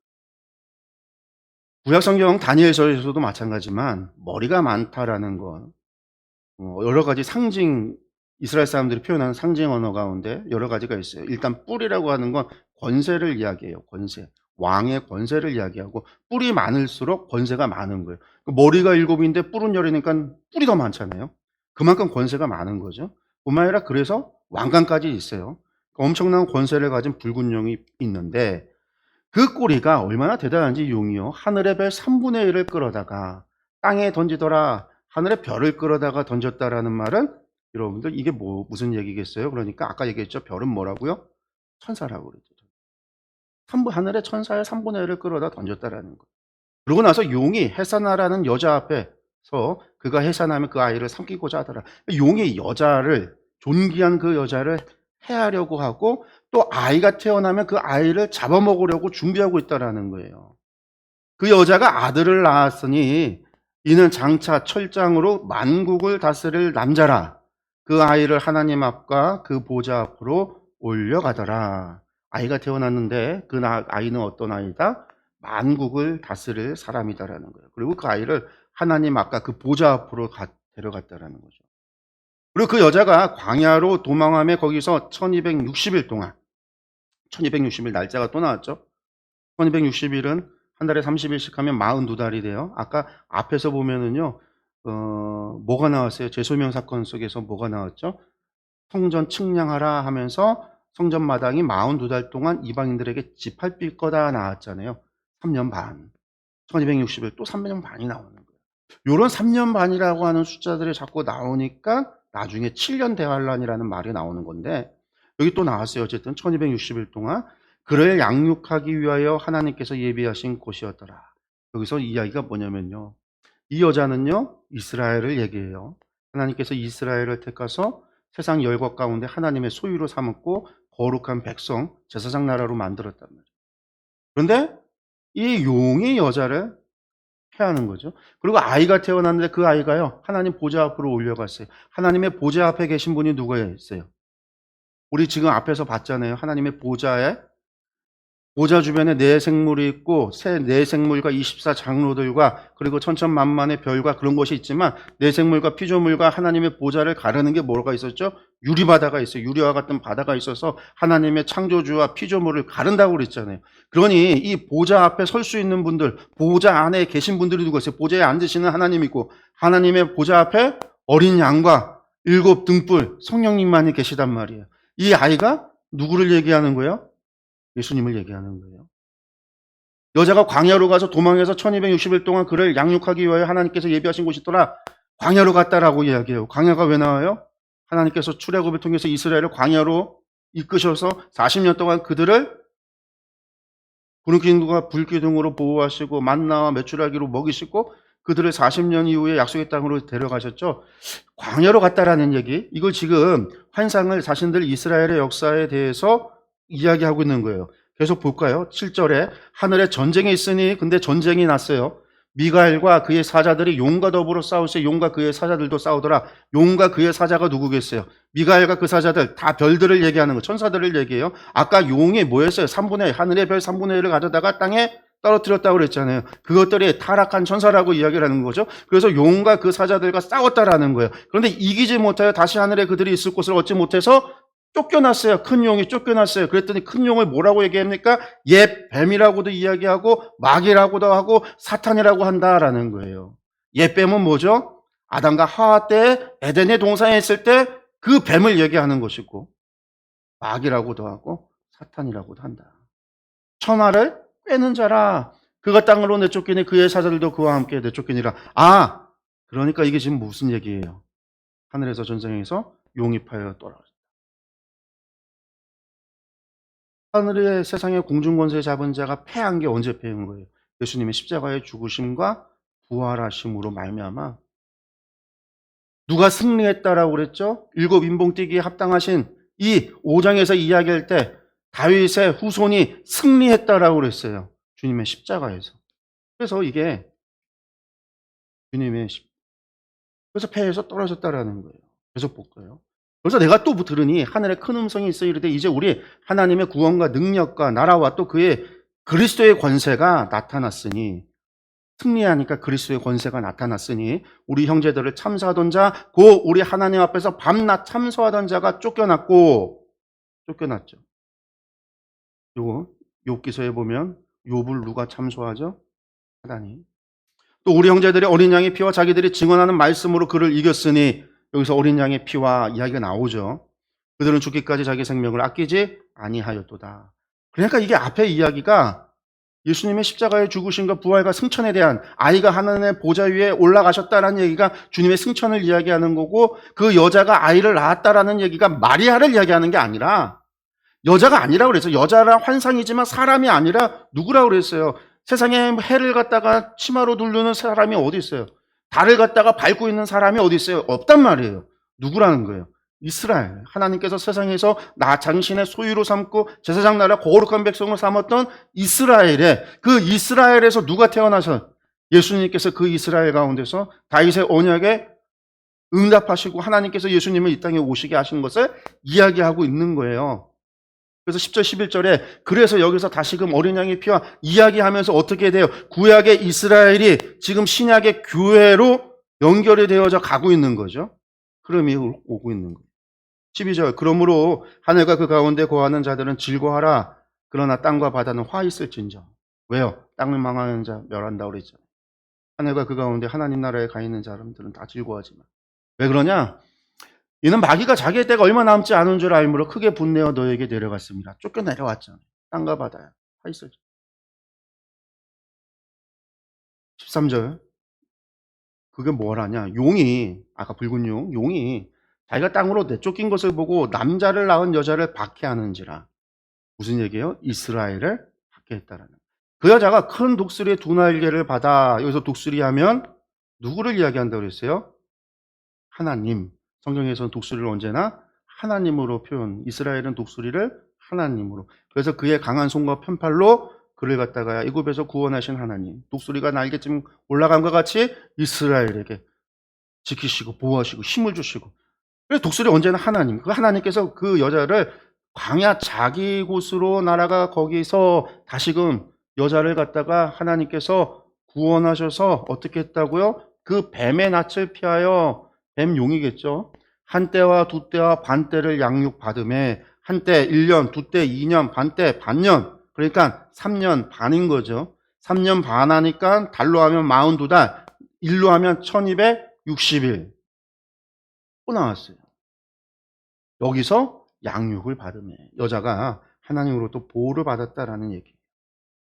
구약성경 다니엘서에서도 마찬가지지만 머리가 많다라는 건 여러 가지 상징, 이스라엘 사람들이 표현하는 상징 언어 가운데 여러 가지가 있어요. 일단 뿔이라고 하는 건 권세를 이야기해요. 권세. 왕의 권세를 이야기하고 뿔이 많을수록 권세가 많은 거예요. 머리가 7인데 뿔은 10이니까 뿔이 더 많잖아요. 그만큼 권세가 많은 거죠. 뿐만 아니라 그래서 왕관까지 있어요. 엄청난 권세를 가진 붉은 용이 있는데 그 꼬리가 얼마나 대단한지 용이요. 하늘의 별 3분의 1을 끌어다가 땅에 던지더라. 하늘의 별을 끌어다가 던졌다라는 말은 여러분들 이게 무슨 얘기겠어요? 그러니까 아까 얘기했죠. 별은 뭐라고요? 천사라고 그랬죠. 하늘의 천사의 3분의 1을 끌어다 던졌다라는 거예요. 그러고 나서 용이 해산하라는 여자 앞에서 그가 해산하면 그 아이를 삼키고자 하더라. 용이 존귀한 그 여자를 해하려고 하고 또 아이가 태어나면 그 아이를 잡아먹으려고 준비하고 있다라는 거예요. 그 여자가 아들을 낳았으니 이는 장차 철장으로 만국을 다스릴 남자라. 그 아이를 하나님 앞과 그 보좌 앞으로 올려가더라. 아이가 태어났는데 그 아이는 어떤 아이다? 만국을 다스릴 사람이다라는 거예요. 그리고 그 아이를 하나님 앞과 그 보좌 앞으로 데려갔다라는 거죠. 그리고 그 여자가 광야로 도망하며 거기서 1260일 동안 1260일 날짜가 또 나왔죠. 1260일은 한 달에 30일씩 하면 42달이 돼요. 아까 앞에서 보면은요, 뭐가 나왔어요? 제소명 사건 속에서 뭐가 나왔죠? 성전 측량하라 하면서 성전 마당이 42달 동안 이방인들에게 지팔 빌 거다 나왔잖아요. 3년 반. 1260일 또 3년 반이 나오는 거예요. 요런 3년 반이라고 하는 숫자들이 자꾸 나오니까 나중에 7년 대환란이라는 말이 나오는 건데, 여기 또 나왔어요. 어쨌든 1260일 동안 그를 양육하기 위하여 하나님께서 예비하신 곳이었더라. 여기서 이야기가 뭐냐면요, 이 여자는요 이스라엘을 얘기해요. 하나님께서 이스라엘을 택하서 세상 열국 가운데 하나님의 소유로 삼았고 거룩한 백성, 제사장 나라로 만들었단 말이에요. 그런데 이 용의 여자를 해하는 거죠. 그리고 아이가 태어났는데 그 아이가요 하나님 보좌 앞으로 올려갔어요. 하나님의 보좌 앞에 계신 분이 누구였어요? 우리 지금 앞에서 봤잖아요. 하나님의 보좌 주변에 네 생물이 있고 네 생물과 24 장로들과 그리고 천천만만의 별과 그런 것이 있지만, 네 생물과 피조물과 하나님의 보좌를 가르는 게 뭐가 있었죠? 유리바다가 있어요. 유리와 같은 바다가 있어서 하나님의 창조주와 피조물을 가른다고 그랬잖아요. 그러니 이 보좌 앞에 설 수 있는 분들, 보좌 안에 계신 분들이 누구 있어요? 보좌에 앉으시는 하나님이고, 하나님의 보좌 앞에 어린 양과 7 등불 성령님만이 계시단 말이에요. 이 아이가 누구를 얘기하는 거예요? 예수님을 얘기하는 거예요. 여자가 광야로 가서 도망해서 1260일 동안 그를 양육하기 위하여 하나님께서 예비하신 곳이 있더라. 광야로 갔다라고 이야기해요. 광야가 왜 나와요? 하나님께서 출애굽을 통해서 이스라엘을 광야로 이끄셔서 40년 동안 그들을 구름기둥과 불기둥으로 보호하시고 만나와 메추라기로 먹이시고 그들을 40년 이후에 약속의 땅으로 데려가셨죠. 광야로 갔다라는 얘기, 이걸 지금 환상을 자신들 이스라엘의 역사에 대해서 이야기하고 있는 거예요. 계속 볼까요? 7절에 하늘에 전쟁이 있으니, 근데 전쟁이 났어요. 미가엘과 그의 사자들이 용과 더불어 싸우세. 용과 그의 사자들도 싸우더라. 용과 그의 사자가 누구겠어요? 미가엘과 그 사자들, 다 별들을 얘기하는 거, 천사들을 얘기해요. 아까 용이 뭐였어요? 3분의 1, 하늘의 별 3분의 1을 가져다가 땅에 떨어뜨렸다고 그랬잖아요. 그것들이 타락한 천사라고 이야기를 하는 거죠. 그래서 용과 그 사자들과 싸웠다라는 거예요. 그런데 이기지 못하여 다시 하늘에 그들이 있을 곳을 얻지 못해서 쫓겨났어요. 큰 용이 쫓겨났어요. 그랬더니 큰 용을 뭐라고 얘기합니까? 옛 뱀이라고도 이야기하고 마귀라고도 하고 사탄이라고 한다라는 거예요. 옛 뱀은 뭐죠? 아담과 하와 때 에덴의 동산에 있을 때 그 뱀을 얘기하는 것이고, 마귀라고도 하고 사탄이라고도 한다. 천하를 꿰는 자라. 그가 땅으로 내쫓기니 그의 사자들도 그와 함께 내쫓기니라. 아, 그러니까 이게 지금 무슨 얘기예요? 하늘에서 전쟁에서 용입하여 떠나갔다. 하늘의 세상의 공중권세 잡은 자가 패한 게 언제 패한 거예요? 예수님의 십자가의 죽으심과 부활하심으로 말미암아. 누가 승리했다라고 그랬죠? 7 인봉뛰기에 합당하신 이 5장에서 이야기할 때 다윗의 후손이 승리했다라고 그랬어요. 주님의 십자가에서. 그래서 이게 주님의 그래서 패해서 떨어졌다라는 거예요. 계속 볼까요? 그래서 내가 또 들으니 하늘에 큰 음성이 있어 이르되 이제 우리 하나님의 구원과 능력과 나라와 또 그의 그리스도의 권세가 나타났으니, 승리하니까 그리스도의 권세가 나타났으니 우리 형제들을 참소하던 자, 고 우리 하나님 앞에서 밤낮 참소하던 자가 쫓겨났죠. 요거 욥기서에 보면 욥을 누가 참소하죠? 하나님. 또 우리 형제들이 어린 양의 피와 자기들이 증언하는 말씀으로 그를 이겼으니, 여기서 어린 양의 피와 이야기가 나오죠. 그들은 죽기까지 자기 생명을 아끼지 아니하였도다. 그러니까 이게 앞에 이야기가 예수님의 십자가의 죽으심과 부활과 승천에 대한, 아이가 하나님의 보좌 위에 올라가셨다라는 얘기가 주님의 승천을 이야기하는 거고, 그 여자가 아이를 낳았다라는 얘기가 마리아를 이야기하는 게 아니라, 여자가 아니라고 그랬어요. 여자라 환상이지만 사람이 아니라 누구라고 그랬어요? 세상에 해를 갖다가 치마로 두르는 사람이 어디 있어요? 달을 갖다가 밟고 있는 사람이 어디 있어요? 없단 말이에요. 누구라는 거예요? 이스라엘. 하나님께서 세상에서 나 당신의 소유로 삼고 제사장 나라 거룩한 백성을 삼았던 이스라엘에, 그 이스라엘에서 누가 태어나서 예수님께서 그 이스라엘 가운데서 다윗의 언약에 응답하시고 하나님께서 예수님을 이 땅에 오시게 하신 것을 이야기하고 있는 거예요. 그래서 10절 11절에 그래서 여기서 다시금 어린 양의 피와 이야기하면서 어떻게 돼요? 구약의 이스라엘이 지금 신약의 교회로 연결이 되어져 가고 있는 거죠. 흐름이 오고 있는 거예요. 12절 그러므로 하늘과 그 가운데 거하는 자들은 즐거워하라. 그러나 땅과 바다는 화 있을진저. 왜요? 땅을 망하는 자 멸한다고 그랬잖아요. 하늘과 그 가운데 하나님 나라에 가 있는 사람들은 다 즐거워하지만. 왜 그러냐? 이는 마귀가 자기의 때가 얼마 남지 않은 줄 알므로 크게 분내어 너에게 내려갔습니다. 쫓겨내려왔잖아요. 땅과 바다야. 화 있을진저. 13절 그게 뭐라냐? 용이, 아까 붉은 용이 자기가 땅으로 내쫓긴 것을 보고 남자를 낳은 여자를 박해하는지라. 무슨 얘기예요? 이스라엘을 박해했다라는. 그 여자가 큰 독수리의 두 날개를 받아, 여기서 독수리 하면 누구를 이야기한다고 그랬어요? 하나님. 성경에서는 독수리를 언제나 하나님으로 표현, 이스라엘은 독수리를 하나님으로. 그래서 그의 강한 손과 편팔로 그를 갖다가 애굽에서 구원하신 하나님. 독수리가 날개쯤 올라간 것 같이 이스라엘에게 지키시고 보호하시고 힘을 주시고. 그래서 독수리 언제나 하나님. 그 하나님께서 그 여자를 광야 자기 곳으로 날아가 거기서 다시금 여자를 갖다가 하나님께서 구원하셔서 어떻게 했다고요? 그 뱀의 낯을 피하여, 뱀 용이겠죠. 한때와 두때와 반때를 양육받음에, 한때 1년, 두때 2년, 반때 반년, 그러니까 3년 반인 거죠. 3년 반 하니까 달로 하면 42달, 일로 하면 1260일 또 나왔어요. 여기서 양육을 받음에 여자가 하나님으로부터 보호를 받았다라는 얘기예요.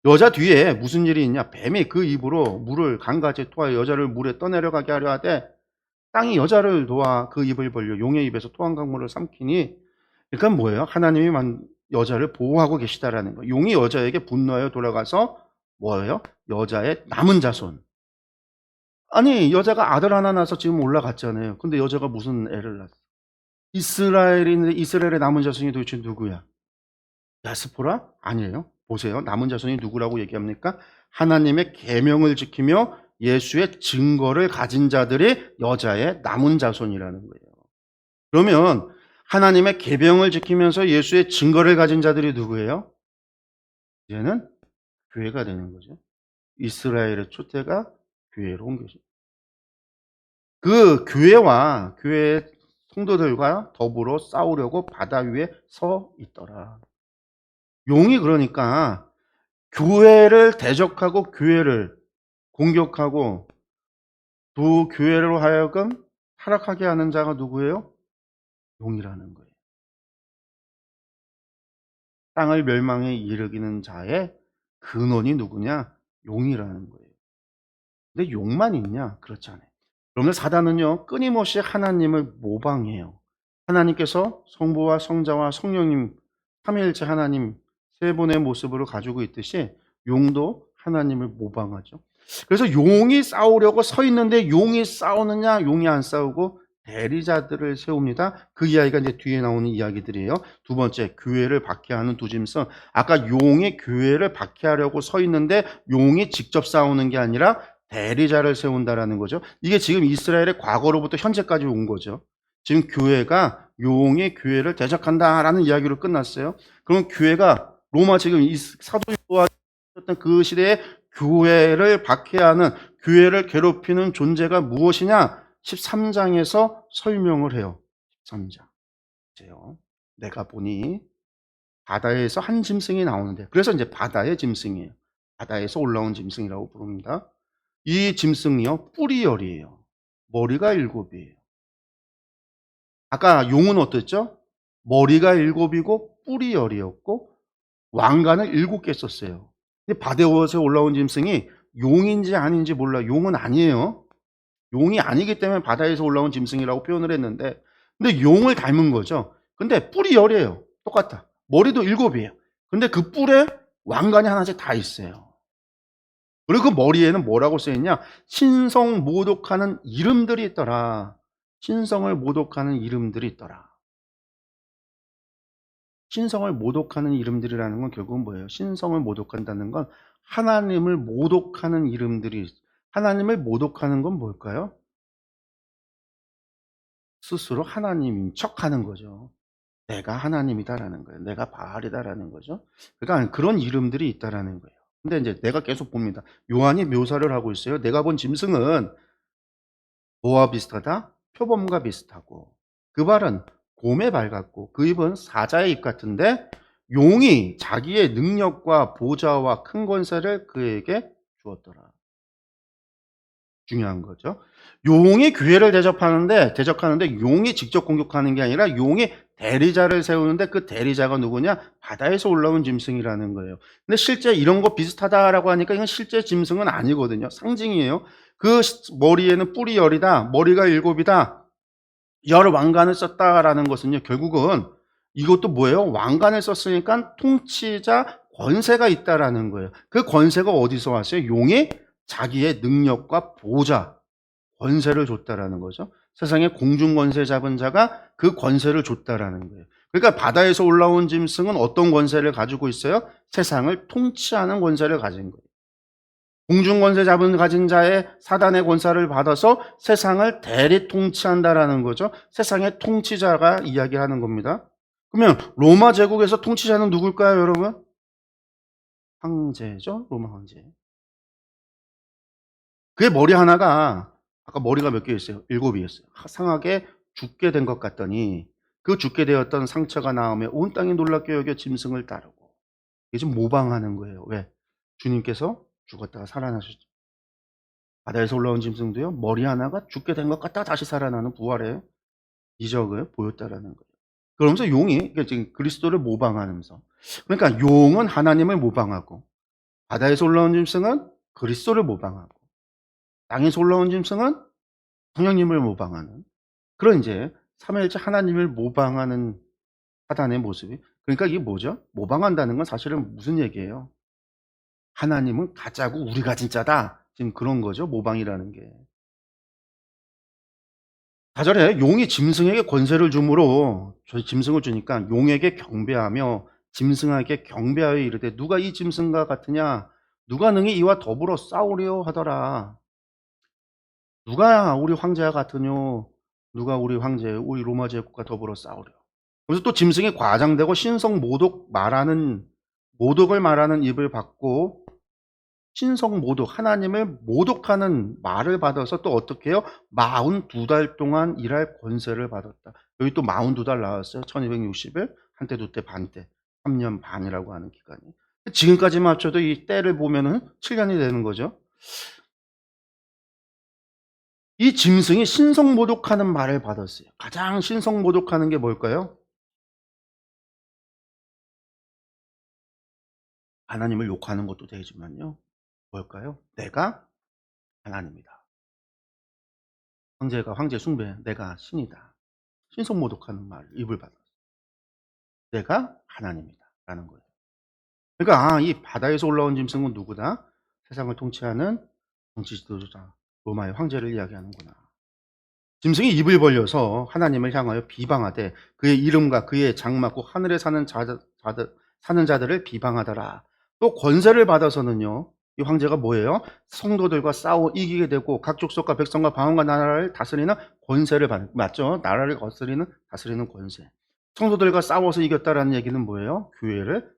여자 뒤에 무슨 일이 있냐? 뱀이 그 입으로 물을 강가지에 토하여 여자를 물에 떠내려가게 하려 하되 땅이 여자를 도와 그 입을 벌려 용의 입에서 토한 강물을 삼키니. 그러니까 뭐예요? 하나님이 여자를 보호하고 계시다라는 거예요. 용이 여자에게 분노하여 돌아가서 뭐예요? 여자의 남은 자손. 아니, 여자가 아들 하나 낳아서 지금 올라갔잖아요. 근데 여자가 무슨 애를 낳았어? 이스라엘인데 이스라엘의 남은 자손이 도대체 누구야? 야스포라? 아니에요. 보세요. 남은 자손이 누구라고 얘기합니까? 하나님의 계명을 지키며 예수의 증거를 가진 자들이 여자의 남은 자손이라는 거예요. 그러면 하나님의 계명을 지키면서 예수의 증거를 가진 자들이 누구예요? 이제는 교회가 되는 거죠. 이스라엘의 초태가 교회로 옮겨져. 그 교회와 교회의 성도들과 더불어 싸우려고 바다 위에 서 있더라. 용이 그러니까 교회를 대적하고 교회를 공격하고 또 교회로 하여금 타락하게 하는 자가 누구예요? 용이라는 거예요. 땅을 멸망에 이르기는 자의 근원이 누구냐? 용이라는 거예요. 근데 용만 있냐? 그렇지 않아요. 그러면 사단은요, 끊임없이 하나님을 모방해요. 하나님께서 성부와 성자와 성령님, 삼위일체 하나님 세 분의 모습으로 가지고 있듯이 용도 하나님을 모방하죠. 그래서 용이 싸우려고 서 있는데 용이 싸우느냐, 용이 안 싸우고 대리자들을 세웁니다. 그 이야기가 이제 뒤에 나오는 이야기들이에요. 두 번째, 교회를 박해하는 두 짐승. 아까 용이 교회를 박해하려고 서 있는데 용이 직접 싸우는 게 아니라 대리자를 세운다라는 거죠. 이게 지금 이스라엘의 과거로부터 현재까지 온 거죠. 지금 교회가 용이 교회를 대적한다라는 이야기로 끝났어요. 그럼 교회가 로마 지금 사도 요한이었던 그 시대에 교회를 박해하는, 교회를 괴롭히는 존재가 무엇이냐? 13장에서 설명을 해요. 13장. 내가 보니 바다에서 한 짐승이 나오는데, 그래서 이제 바다의 짐승이에요. 바다에서 올라온 짐승이라고 부릅니다. 이 짐승이요, 뿔이열이에요. 머리가 7이에요. 아까 용은 어땠죠? 머리가 7이고 뿔이 10이었고 왕관을 7개 썼어요. 근데 바다에서 올라온 짐승이 용인지 아닌지 몰라. 용은 아니에요. 용이 아니기 때문에 바다에서 올라온 짐승이라고 표현을 했는데, 근데 용을 닮은 거죠. 근데 뿔이 10이에요. 똑같아. 머리도 7이에요. 근데 그 뿔에 왕관이 하나씩 다 있어요. 그리고 그 머리에는 뭐라고 써있냐? 신성 모독하는 이름들이 있더라. 신성을 모독하는 이름들이 있더라. 신성을 모독하는 이름들이라는 건 결국은 뭐예요? 신성을 모독한다는 건 하나님을 모독하는 이름들이, 하나님을 모독하는 건 뭘까요? 스스로 하나님인 척하는 거죠. 내가 하나님이다라는 거예요. 내가 바알이다라는 거죠. 그러니까 그런 이름들이 있다라는 거예요. 근데 이제 내가 계속 봅니다. 요한이 묘사를 하고 있어요. 내가 본 짐승은 노와 비슷하다, 표범과 비슷하고, 그 발은 곰의 발 같고, 그 입은 사자의 입 같은데, 용이 자기의 능력과 보좌와 큰 권세를 그에게 주었더라. 중요한 거죠. 용이 교회를 대적하는데 용이 직접 공격하는 게 아니라 용이 대리자를 세우는데, 그 대리자가 누구냐? 바다에서 올라온 짐승이라는 거예요. 근데 실제 이런 거 비슷하다라고 하니까 이건 실제 짐승은 아니거든요. 상징이에요. 그 머리에는 뿔이 10이다. 머리가 7이다. 열 왕관을 썼다라는 것은요. 결국은 이것도 뭐예요? 왕관을 썼으니까 통치자 권세가 있다라는 거예요. 그 권세가 어디서 왔어요? 용이 자기의 능력과 보좌, 권세를 줬다라는 거죠. 세상에 공중 권세 잡은 자가 그 권세를 줬다라는 거예요. 그러니까 바다에서 올라온 짐승은 어떤 권세를 가지고 있어요? 세상을 통치하는 권세를 가진 거예요. 공중 권세 가진 자의 사단의 권세를 받아서 세상을 대리 통치한다라는 거죠. 세상의 통치자가 이야기하는 겁니다. 그러면 로마 제국에서 통치자는 누굴까요, 여러분? 황제죠, 로마 황제. 그의 머리 하나가 아까 머리가 몇 개 있어요? 7이었어요. 상하게 죽게 된 것 같더니 그 죽게 되었던 상처가 나오며 온 땅이 놀랍게 여겨 짐승을 따르고 이게 지금 모방하는 거예요. 왜? 주님께서 죽었다가 살아나셨죠. 바다에서 올라온 짐승도요. 머리 하나가 죽게 된 것 같다가 다시 살아나는 부활의 이적을 보였다라는 거예요. 그러면서 용이 지금 그리스도를 모방하면서 그러니까 용은 하나님을 모방하고 바다에서 올라온 짐승은 그리스도를 모방하고 땅에서 올라온 짐승은 성령님을 모방하는 그런 이제 삼위일체 하나님을 모방하는 사단의 모습이 그러니까 이게 뭐죠? 모방한다는 건 사실은 무슨 얘기예요? 하나님은 가짜고 우리가 진짜다. 지금 그런 거죠. 모방이라는 게. 4절에 용이 짐승에게 권세를 주므로 저희 짐승을 주니까 용에게 경배하며 짐승에게 경배하여 이르되 누가 이 짐승과 같으냐 누가 능히 이와 더불어 싸우려 하더라. 누가 우리 황제와 같으뇨 누가 우리 황제 우리 로마 제국과 더불어 싸우려. 그래서 또 짐승이 과장되고 신성 모독을 말하는 입을 받고 신성 모독, 하나님을 모독하는 말을 받아서 또 어떻게 해요? 42달 동안 일할 권세를 받았다. 여기 또 42달 나왔어요. 1260일, 한때, 두때, 반때, 3년 반이라고 하는 기간이. 지금까지만 합쳐도 이 때를 보면은 7년이 되는 거죠. 이 짐승이 신성 모독하는 말을 받았어요. 가장 신성 모독하는 게 뭘까요? 하나님을 욕하는 것도 되지만요. 뭘까요? 내가 하나님이다. 황제 숭배, 내가 신이다. 신성 모독하는 말, 입을 받았어요. 내가 하나님이다. 라는 거예요. 그러니까, 이 바다에서 올라온 짐승은 누구다? 세상을 통치하는 정치 지도자, 로마의 황제를 이야기하는구나. 짐승이 입을 벌려서 하나님을 향하여 비방하되 그의 이름과 그의 장막고 하늘에 사는 자들을 비방하더라. 또 권세를 받아서는요. 이 황제가 뭐예요? 성도들과 싸워 이기게 되고 각 족속과 백성과 방언과 나라를 다스리는 권세를 받는 맞죠? 나라를 다스리는 권세. 성도들과 싸워서 이겼다라는 얘기는 뭐예요? 교회를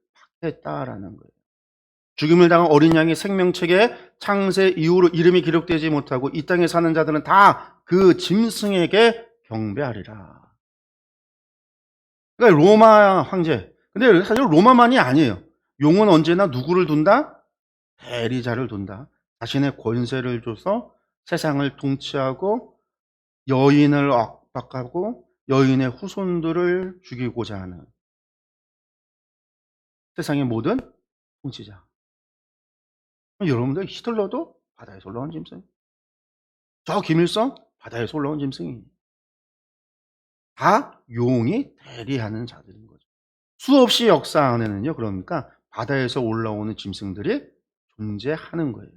박해했다라는 거예요. 죽임을 당한 어린 양의 생명책에 창세 이후로 이름이 기록되지 못하고 이 땅에 사는 자들은 다 그 짐승에게 경배하리라. 그러니까 로마 황제. 근데 사실 로마만이 아니에요. 용은 언제나 누구를 둔다? 대리자를 둔다. 자신의 권세를 줘서 세상을 통치하고 여인을 압박하고 여인의 후손들을 죽이고자 하는 세상의 모든 통치자. 여러분들 히틀러도 바다에서 올라온 짐승. 저 김일성 바다에서 올라온 짐승이. 다 용이 대리하는 자들인 거죠. 수없이 역사 안에는요. 그러니까 바다에서 올라오는 짐승들이 존재하는 거예요.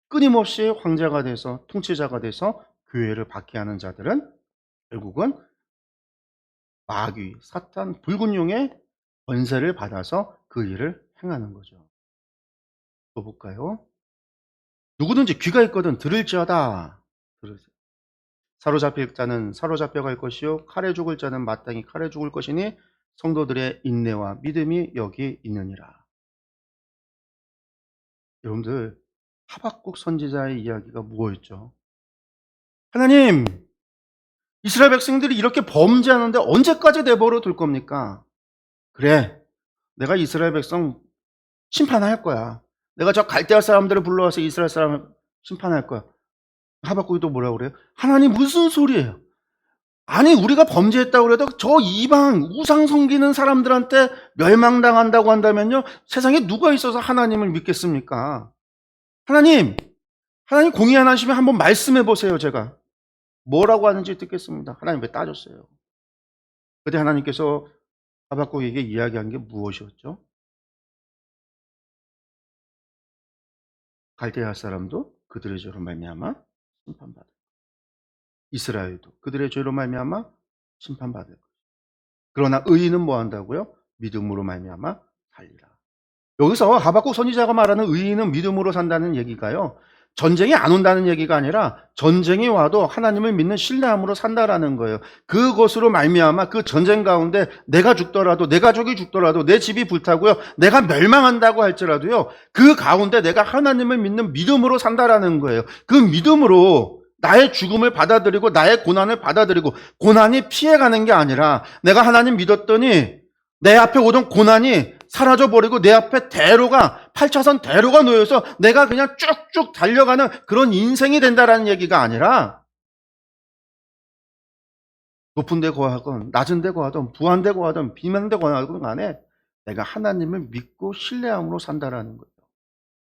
끊임없이 황제가 돼서 통치자가 돼서 교회를 박해하는 자들은 결국은 마귀, 사탄, 붉은 용의 권세를 받아서 그 일을 행하는 거죠. 또 볼까요? 누구든지 귀가 있거든 들을지어다. 들으세요. 사로잡힐 자는 사로잡혀갈 것이요 칼에 죽을 자는 마땅히 칼에 죽을 것이니 성도들의 인내와 믿음이 여기 있느니라. 여러분들 하박국 선지자의 이야기가 무엇였죠? 하나님, 이스라엘 백성들이 이렇게 범죄하는데 언제까지 내버려 둘 겁니까? 그래, 내가 이스라엘 백성 심판할 거야. 내가 저 갈대아 사람들을 불러와서 이스라엘 사람을 심판할 거야. 하박국이 또 뭐라고 그래요? 하나님 무슨 소리예요? 아니 우리가 범죄했다고 그래도 저 이방 우상 섬기는 사람들한테 멸망당한다고 한다면요. 세상에 누가 있어서 하나님을 믿겠습니까? 하나님 하나님 공의하시면 한번 말씀해 보세요. 제가 뭐라고 하는지 듣겠습니다. 하나님 왜 따졌어요? 그때 하나님께서 하박국에게 이야기한 게 무엇이었죠? 갈대아 사람도 그들의 죄로 말미암아 심판받을, 이스라엘도 그들의 죄로 말미암아 심판받을. 그러나 의인은 뭐 한다고요? 믿음으로 말미암아 살리라. 여기서 하박국 선지자가 말하는 의인은 믿음으로 산다는 얘기가요, 전쟁이 안 온다는 얘기가 아니라 전쟁이 와도 하나님을 믿는 신뢰함으로 산다라는 거예요. 그것으로 말미암아 그 전쟁 가운데 내가 죽더라도, 내 가족이 죽더라도, 내 집이 불타고요, 내가 멸망한다고 할지라도요, 그 가운데 내가 하나님을 믿는 믿음으로 산다라는 거예요. 그 믿음으로 나의 죽음을 받아들이고 나의 고난을 받아들이고, 고난이 피해가는 게 아니라 내가 하나님 믿었더니 내 앞에 오던 고난이 사라져버리고 내 앞에 대로가, 8차선 대로가 놓여서 내가 그냥 쭉쭉 달려가는 그런 인생이 된다라는 얘기가 아니라, 높은 데 거하건 낮은 데 거하든 부한 데 거하든 비만 데 거하든 간에 내가 하나님을 믿고 신뢰함으로 산다라는 거예요.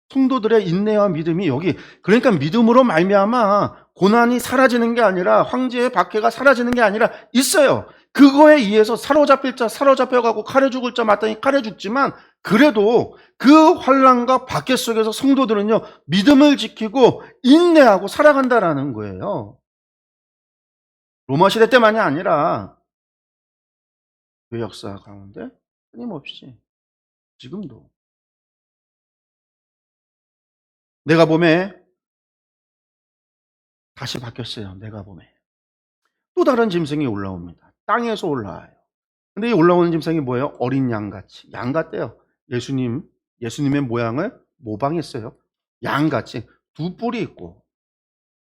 성도들의 인내와 믿음이 여기, 그러니까 믿음으로 말미암아 고난이 사라지는 게 아니라, 황제의 박해가 사라지는 게 아니라 있어요. 그거에 의해서 사로잡힐 자 사로잡혀가고 칼에 죽을 자 마땅히 칼에 죽지만, 그래도 그 환난과 박해 속에서 성도들은요, 믿음을 지키고 인내하고 살아간다라는 거예요. 로마 시대 때만이 아니라 교회 역사 가운데 끊임없이 지금도. 내가 봄에 다시 바뀌었어요. 내가 봄에 또 다른 짐승이 올라옵니다. 땅에서 올라와요. 근데 이 올라오는 짐승이 뭐예요? 어린 양같이. 양 같대요. 예수님의 모양을 모방했어요. 양같이 두 뿔이 있고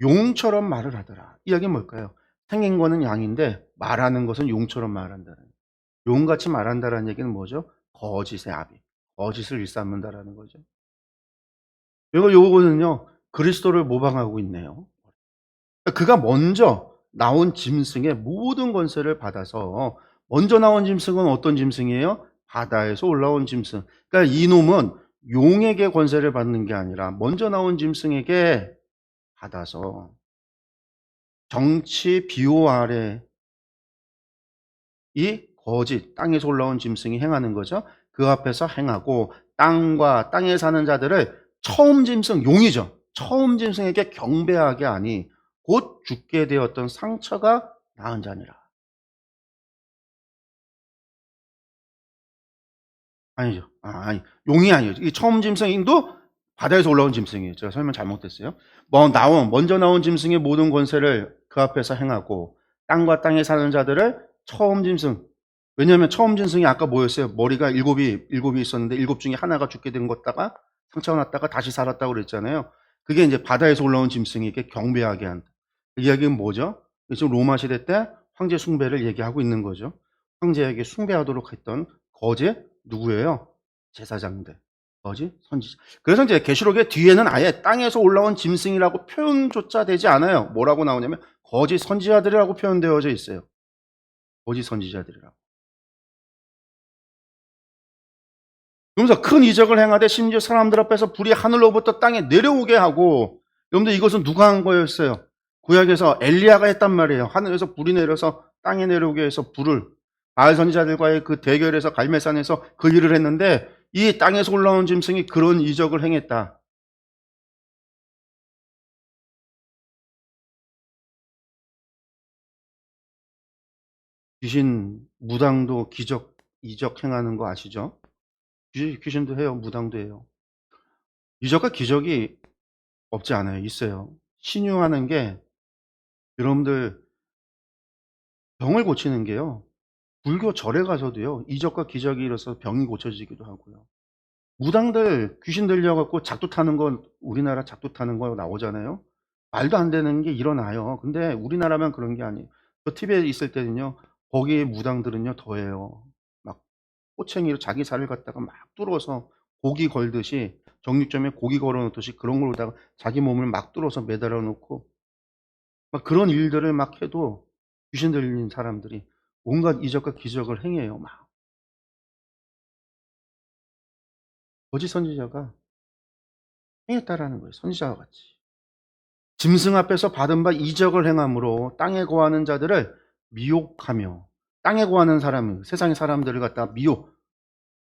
용처럼 말을 하더라. 이 이야기는 뭘까요? 생긴 거는 양인데 말하는 것은 용처럼 말한다는. 용같이 말한다는 얘기는 뭐죠? 거짓의 아비. 거짓을 일삼는다라는 거죠. 그리고 요거는요, 그리스도를 모방하고 있네요. 그가 먼저 나온 짐승의 모든 권세를 받아서, 먼저 나온 짐승은 어떤 짐승이에요? 바다에서 올라온 짐승. 그러니까 이놈은 용에게 권세를 받는 게 아니라 먼저 나온 짐승에게 받아서 정치 비호 아래 이 거짓, 땅에서 올라온 짐승이 행하는 거죠. 그 앞에서 행하고 땅과 땅에 사는 자들을, 처음 짐승, 용이죠. 처음 짐승에게 경배하게 하니 곧 죽게 되었던 상처가 나은 자니라. 아니죠. 아니. 용이 아니에요. 이 처음 짐승도 바다에서 올라온 짐승이에요. 제가 설명 잘못했어요. 먼저 나온 짐승의 모든 권세를 그 앞에서 행하고 땅과 땅에 사는 자들을, 처음 짐승. 왜냐하면 처음 짐승이 아까 뭐였어요? 머리가 일곱이 있었는데 일곱 중에 하나가 죽게 된 것다가 상처가 났다가 다시 살았다고 그랬잖아요. 그게 이제 바다에서 올라온 짐승에게 경배하게 한다. 그 이야기는 뭐죠? 지금 로마 시대 때 황제 숭배를 얘기하고 있는 거죠. 황제에게 숭배하도록 했던 거짓 누구예요? 제사장들. 거짓 선지자. 그래서 이제 계시록의 뒤에는 아예 땅에서 올라온 짐승이라고 표현조차 되지 않아요. 뭐라고 나오냐면 거짓 선지자들이라고 표현되어져 있어요. 거짓 선지자들이라고. 그러면서 큰 이적을 행하되 심지어 사람들 앞에서 불이 하늘로부터 땅에 내려오게 하고. 여러분들, 이것은 누가 한 거였어요? 구약에서 엘리야가 했단 말이에요. 하늘에서 불이 내려서 땅에 내려오게 해서 불을, 바알 선지자들과의 그 대결에서 갈멜산에서 그 일을 했는데, 이 땅에서 올라온 짐승이 그런 이적을 행했다. 귀신 무당도 이적 행하는 거 아시죠? 귀신도 해요. 무당도 해요. 이적과 기적이 없지 않아요. 있어요. 신유하는 게, 여러분들, 병을 고치는 게요, 불교 절에 가서도요, 이적과 기적이 일어서 병이 고쳐지기도 하고요. 무당들 귀신 들려갖고 작두 타는 건, 우리나라 작두 타는 거 나오잖아요. 말도 안 되는 게 일어나요. 근데 우리나라만 그런 게 아니에요. 저 TV에 있을 때는요, 거기 무당들은요 더해요. 막 꼬챙이로 자기 살을 갖다가 막 뚫어서 고기 걸듯이, 정육점에 고기 걸어 놓듯이 그런 걸로다가 자기 몸을 막 뚫어서 매달아 놓고 막 그런 일들을 막 해도 귀신 들린 사람들이 온갖 이적과 기적을 행해요. 막 거짓 선지자가 행했다라는 거예요. 선지자와 같이. 짐승 앞에서 받은 바 이적을 행함으로 땅에 거하는 자들을 미혹하며, 땅에 거하는 사람은 세상의 사람들을 갖다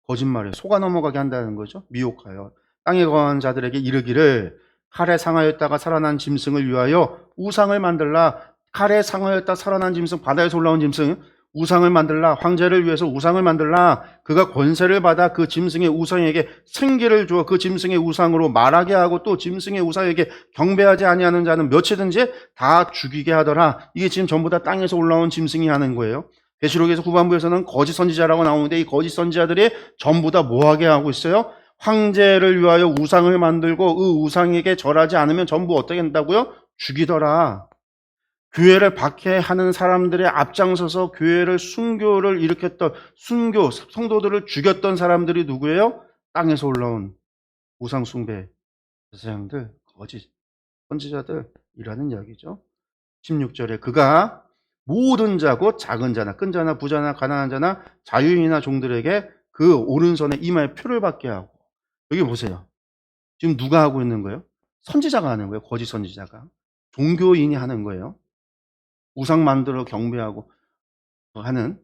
거짓말에 속아 넘어가게 한다는 거죠. 미혹하여 땅에 거하는 자들에게 이르기를 칼에 상하였다가 살아난 짐승을 위하여 우상을 만들라. 칼에 상하였다 살아난 짐승, 바다에서 올라온 짐승, 우상을 만들라. 황제를 위해서 우상을 만들라. 그가 권세를 받아 그 짐승의 우상에게 생기를 주어 그 짐승의 우상으로 말하게 하고 또 짐승의 우상에게 경배하지 아니하는 자는 몇이든지 다 죽이게 하더라. 이게 지금 전부 다 땅에서 올라온 짐승이 하는 거예요. 계시록에서 후반부에서는 거짓 선지자라고 나오는데 이 거짓 선지자들이 전부 다 뭐하게 하고 있어요? 황제를 위하여 우상을 만들고 그 우상에게 절하지 않으면 전부 어떻게 된다고요? 죽이더라. 교회를 박해하는 사람들의 앞장서서 교회를 순교를 일으켰던 순교 성도들을 죽였던 사람들이 누구예요? 땅에서 올라온 우상 숭배 제사장들, 거짓 선지자들이라는 이야기죠. 16절에 그가 모든 자 곧 작은 자나 큰 자나 부자나 가난한 자나 자유인이나 종들에게 그 오른손에 이마에 표를 받게 하고, 여기 보세요. 지금 누가 하고 있는 거예요? 선지자가 하는 거예요. 거짓 선지자가. 종교인이 하는 거예요. 우상 만들어 경배하고 하는.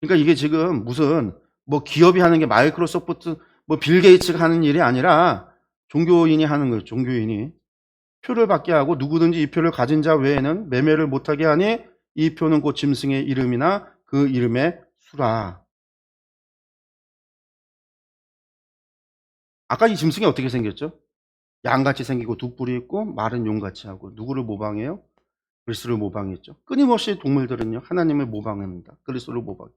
그러니까 이게 지금 무슨 뭐 기업이 하는 게 마이크로소프트 뭐 빌 게이츠가 하는 일이 아니라 종교인이 하는 거예요. 종교인이 표를 받게 하고 누구든지 이 표를 가진 자 외에는 매매를 못하게 하니 이 표는 곧 짐승의 이름이나 그 이름의 수라. 아까 이 짐승이 어떻게 생겼죠? 양같이 생기고 두 뿔이 있고 마른 용같이 하고 누구를 모방해요? 그리스도를 모방했죠. 끊임없이 동물들은요 하나님을 모방합니다. 그리스도를 모방.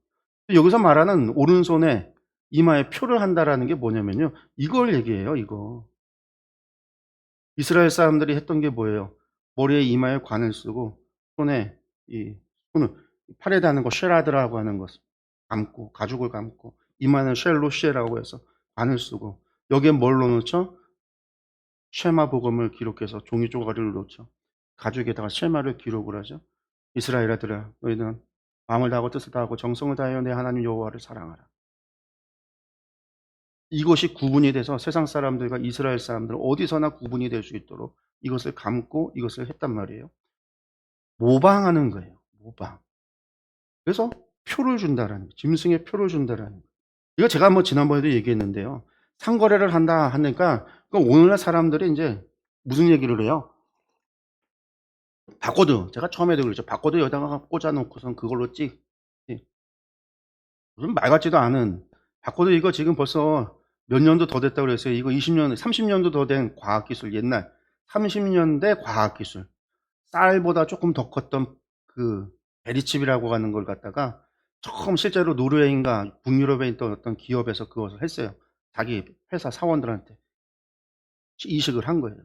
여기서 말하는 오른손에 이마에 표를 한다라는 게 뭐냐면요, 이걸 얘기해요. 이거 이스라엘 사람들이 했던 게 뭐예요? 머리에 이마에 관을 쓰고 손에 이 손을 팔에 다는 거 쉐라드라고 하는 것을 감고 가죽을 감고 이마는 쉘로쉐라고 해서 관을 쓰고 여기에 뭘 넣어놓죠? 쉐마 복음을 기록해서 종이 쪼가리를 놓죠. 가죽에다가 쉐마를 기록을 하죠. 이스라엘아들아 너희는 마음을 다하고 뜻을 다하고 정성을 다하여 내 하나님 여호와를 사랑하라. 이것이 구분이 돼서 세상 사람들과 이스라엘 사람들은 어디서나 구분이 될 수 있도록 이것을 감고 이것을 했단 말이에요. 모방하는 거예요. 모방. 그래서 표를 준다라는 거예요. 짐승의 표를 준다라는 거예요. 이거 제가 뭐 지난번에도 얘기했는데요. 상거래를 한다 하니까 오늘날 사람들이 이제 무슨 얘기를 해요? 바코드. 제가 처음에도 그랬죠. 바코드 여기다가 꽂아놓고선 그걸로 찍. 무슨 말 같지도 않은 바코드. 이거 지금 벌써 몇 년도 더 됐다고 그랬어요. 이거 20년, 30년도 더 된 과학기술. 옛날 30년대 과학기술. 쌀보다 조금 더 컸던 그 베리칩이라고 하는 걸 갖다가 처음 실제로 노르웨이인가 북유럽에 있던 어떤 기업에서 그것을 했어요. 자기 회사 사원들한테 이식을 한 거예요.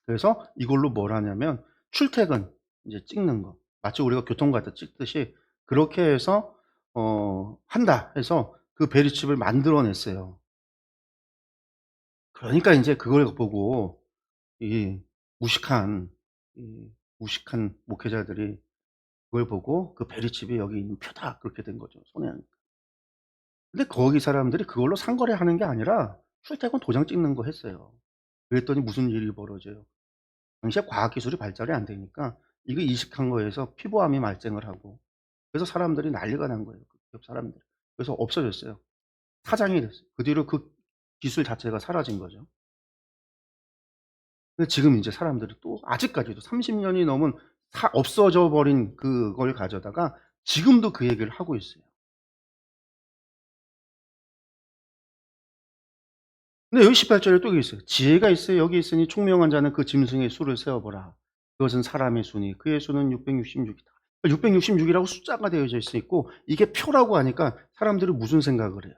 그래서 이걸로 뭘 하냐면 출퇴근 이제 찍는 거. 마치 우리가 교통카드 찍듯이 그렇게 해서 한다 해서 그 베리칩을 만들어냈어요. 그러니까 이제 그걸 보고 이 무식한 무식한 목회자들이 그걸 보고 그 베리칩이 여기 있는 표다 그렇게 된 거죠. 손해 하니까. 근데 거기 사람들이 그걸로 상거래하는 게 아니라 출퇴근 도장 찍는 거 했어요. 그랬더니 무슨 일이 벌어져요. 당시에 과학기술이 발달이 안 되니까 이거 이식한 거에서 피부암이 발생을 하고 그래서 사람들이 난리가 난 거예요. 그 기업 사람들. 그래서 없어졌어요. 사장이 됐어요. 그 뒤로 그 기술 자체가 사라진 거죠. 근데 지금 이제 사람들이 또 아직까지도 30년이 넘은 없어져 버린 그걸 가져다가 지금도 그 얘기를 하고 있어요. 근데 여기 18절에 또 있어요. 지혜가 있어요. 여기 있으니 총명한 자는 그 짐승의 수를 세어보라. 그것은 사람의 수니 그의 수는 666이다. 666이라고 숫자가 되어져 있고 이게 표라고 하니까 사람들이 무슨 생각을 해요?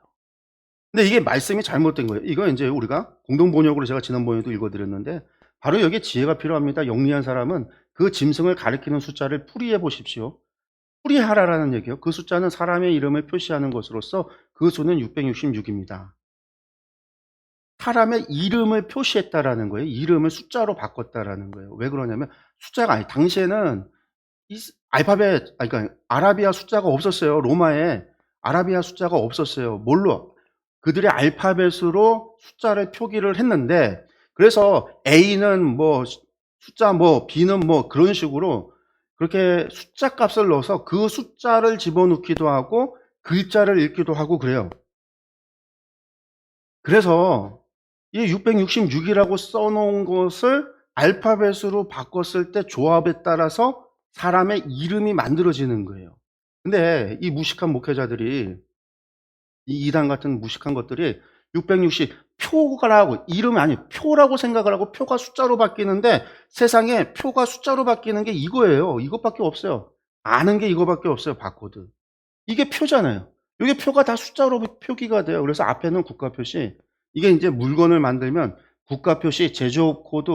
근데 이게 말씀이 잘못된 거예요. 이거 이제 우리가 공동 번역으로 제가 지난번에도 읽어드렸는데 바로 여기에 지혜가 필요합니다. 영리한 사람은 그 짐승을 가리키는 숫자를 풀이해 보십시오. 풀이하라라는 얘기예요. 그 숫자는 사람의 이름을 표시하는 것으로서 그 수는 666입니다. 사람의 이름을 표시했다라는 거예요. 이름을 숫자로 바꿨다라는 거예요. 왜 그러냐면 숫자가 아니 당시에는 이 알파벳 그러니까 아라비아 숫자가 없었어요. 로마에 아라비아 숫자가 없었어요. 뭘로? 그들의 알파벳으로 숫자를 표기를 했는데 그래서 A는 뭐 숫자 뭐 B는 뭐 그런 식으로 그렇게 숫자 값을 넣어서 그 숫자를 집어넣기도 하고 글자를 읽기도 하고 그래요. 그래서 이 666이라고 써 놓은 것을 알파벳으로 바꿨을 때 조합에 따라서 사람의 이름이 만들어지는 거예요. 근데 이 무식한 목회자들이, 이 이단 같은 무식한 것들이 660 표라고, 이름이 아니에요. 표라고 생각을 하고 표가 숫자로 바뀌는데, 세상에 표가 숫자로 바뀌는 게 이거예요. 이것밖에 없어요. 아는 게 이거밖에 없어요. 바코드. 이게 표잖아요. 이게 표가 다 숫자로 표기가 돼요. 그래서 앞에는 국가 표시, 이게 이제 물건을 만들면 국가 표시, 제조업 코드,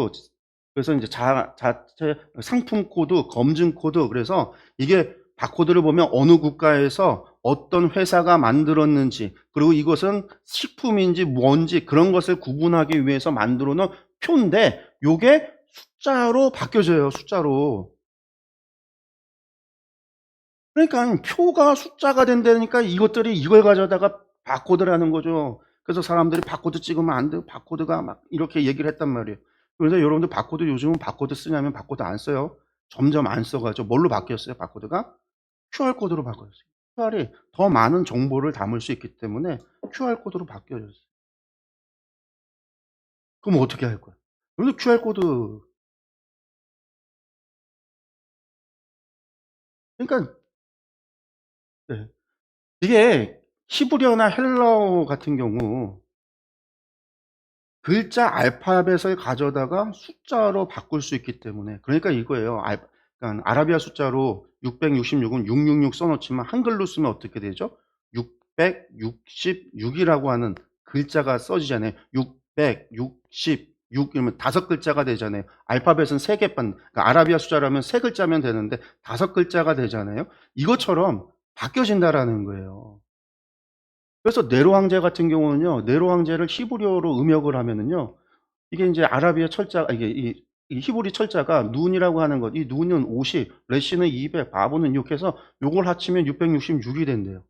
그래서 이제 자체 상품 코드, 검증 코드, 그래서 이게 바코드를 보면 어느 국가에서 어떤 회사가 만들었는지, 그리고 이것은 식품인지 뭔지 그런 것을 구분하기 위해서 만들어 놓은 표인데, 요게 숫자로 바뀌어져요. 숫자로. 그러니까 표가 숫자가 된다니까 이것들이 이걸 가져다가 바코드라는 거죠. 그래서 사람들이 바코드 찍으면 안 돼. 바코드가 막 이렇게 얘기를 했단 말이에요. 그래서 여러분들 바코드, 요즘은 바코드 쓰냐면 바코드 안 써요. 점점 안 써가지고 뭘로 바뀌었어요? 바코드가 QR코드로 바뀌었어요. QR이 더 많은 정보를 담을 수 있기 때문에 QR코드로 바뀌어졌어요. 그럼 어떻게 할 거야? 여러분들 QR코드, 그러니까 네. 이게 히브리어나 헬라어 같은 경우 글자 알파벳을 가져다가 숫자로 바꿀 수 있기 때문에, 그러니까 이거예요. 그러니까 아라비아 숫자로 666은 666 써놓지만 한글로 쓰면 어떻게 되죠? 666이라고 하는 글자가 써지잖아요. 666 이러면 5글자가 되잖아요. 알파벳은 3개만, 그러니까 아라비아 숫자라면 3글자면 되는데 5글자가 되잖아요. 이것처럼 바뀌어진다라는 거예요. 그래서 네로 황제 같은 경우는요, 네로 황제를 히브리어로 음역을 하면은요, 이게 이제 아라비아 철자, 이게 이 히브리 철자가 눈이라고 하는 것, 이 눈은 50, 레시는 200, 바보는 6 해서 요걸 합치면 666이 된대요.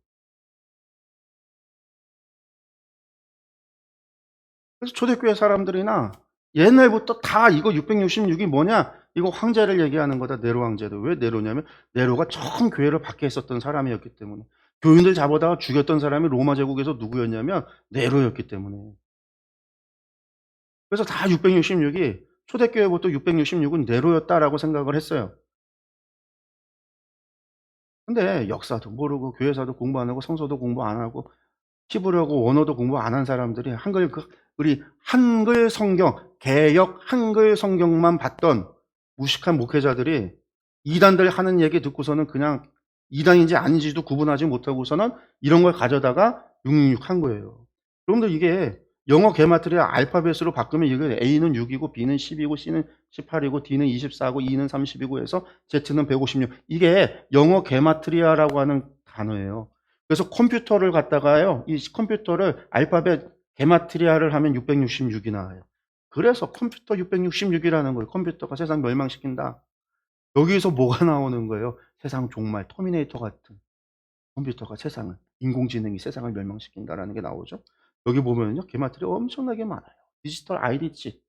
그래서 초대교회 사람들이나 옛날부터 다 이거 666이 뭐냐? 이거 황제를 얘기하는 거다, 네로 황제도. 왜 네로냐면, 네로가 처음 교회를 박해했었던 사람이었기 때문에. 교인들 잡아다가 죽였던 사람이 로마 제국에서 누구였냐면 네로였기 때문에. 그래서 다 666이, 초대교회부터 666은 네로였다라고 생각을 했어요. 근데 역사도 모르고 교회사도 공부 안 하고 성서도 공부 안 하고 히브리어고 원어도 공부 안 한 사람들이 우리 한글 성경, 개역 한글 성경만 봤던 무식한 목회자들이 이단들 하는 얘기 듣고서는 그냥 이단인지 아닌지도 구분하지 못하고서는 이런 걸 가져다가 666 한 거예요. 여러분들 이게 영어 게마트리아 알파벳으로 바꾸면 이게 A는 6이고 B는 10이고 C는 18이고 D는 24고 E는 30이고 해서 Z는 156. 이게 영어 게마트리아라고 하는 단어예요. 그래서 컴퓨터를 갖다가요, 이 컴퓨터를 알파벳 게마트리아를 하면 666이 나와요. 그래서 컴퓨터 666이라는 거예요. 컴퓨터가 세상 멸망시킨다. 여기서 뭐가 나오는 거예요? 세상 종말, 터미네이터 같은 컴퓨터가 세상을, 인공지능이 세상을 멸망시킨다라는 게 나오죠. 여기 보면요, 게마트리아 엄청나게 많아요. 디지털 아이디 칩,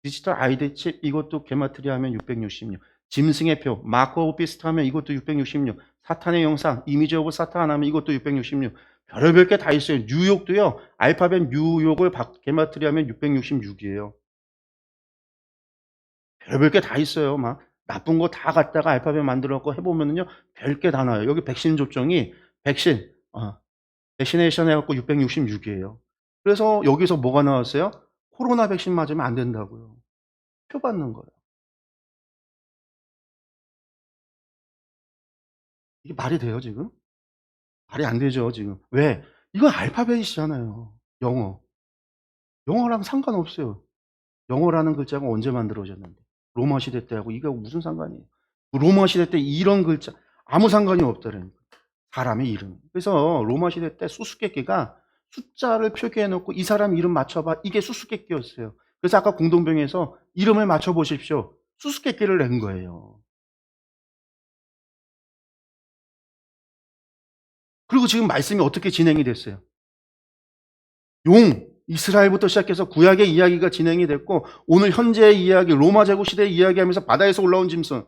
디지털 아이디 칩, 이것도 게마트리아 하면 666. 짐승의 표, 마크 오브 비스트 하면 이것도 666. 사탄의 영상, 이미지 오브 사탄 하면 이것도 666. 별의별 게 다 있어요. 뉴욕도요, 알파벳 뉴욕을 게마트리아 하면 666이에요. 별별 게 다 있어요. 막 나쁜 거 다 갖다가 알파벳 만들어 갖고 해보면은요, 별 게 다 나와요. 여기 백신 접종이, 백신, 백시네이션 해갖고 666이에요. 그래서 여기서 뭐가 나왔어요? 코로나 백신 맞으면 안 된다고요. 표 받는 거예요. 이게 말이 돼요, 지금? 말이 안 되죠, 지금. 왜? 이건 알파벳이잖아요. 영어. 영어랑 상관없어요. 영어라는 글자가 언제 만들어졌는데? 로마 시대 때하고 이게 무슨 상관이에요? 로마 시대 때 이런 글자 아무 상관이 없다라니까. 사람의 이름. 그래서 로마 시대 때 수수께끼가 숫자를 표기해 놓고 이 사람 이름 맞춰봐. 이게 수수께끼였어요. 그래서 아까 공동병에서 이름을 맞춰 보십시오. 수수께끼를 낸 거예요. 그리고 지금 말씀이 어떻게 진행이 됐어요? 용. 이스라엘부터 시작해서 구약의 이야기가 진행이 됐고 오늘 현재의 이야기 로마 제국 시대의 이야기하면서 바다에서 올라온 짐승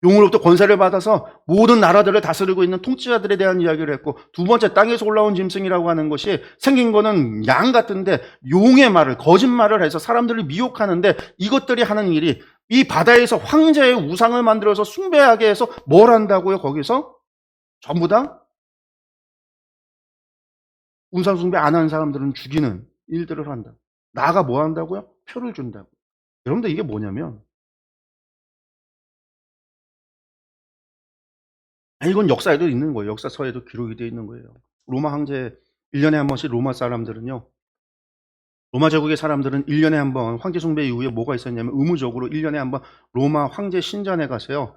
용으로부터 권세를 받아서 모든 나라들을 다스리고 있는 통치자들에 대한 이야기를 했고 두 번째 땅에서 올라온 짐승이라고 하는 것이 생긴 거는 양 같은데 용의 말을 거짓말을 해서 사람들을 미혹하는데 이것들이 하는 일이 이 바다에서 황제의 우상을 만들어서 숭배하게 해서 뭘 한다고요? 거기서 전부 다 우상 숭배 안 하는 사람들은 죽이는 일들을 한다. 나가 뭐 한다고요? 표를 준다고. 여러분들 이게 뭐냐면 이건 역사에도 있는 거예요. 역사서에도 기록이 되어 있는 거예요. 로마 황제 1년에 한 번씩 로마 사람들은요. 로마 제국의 사람들은 1년에 한 번 황제 숭배 이후에 뭐가 있었냐면 의무적으로 1년에 한 번 로마 황제 신전에 가서요.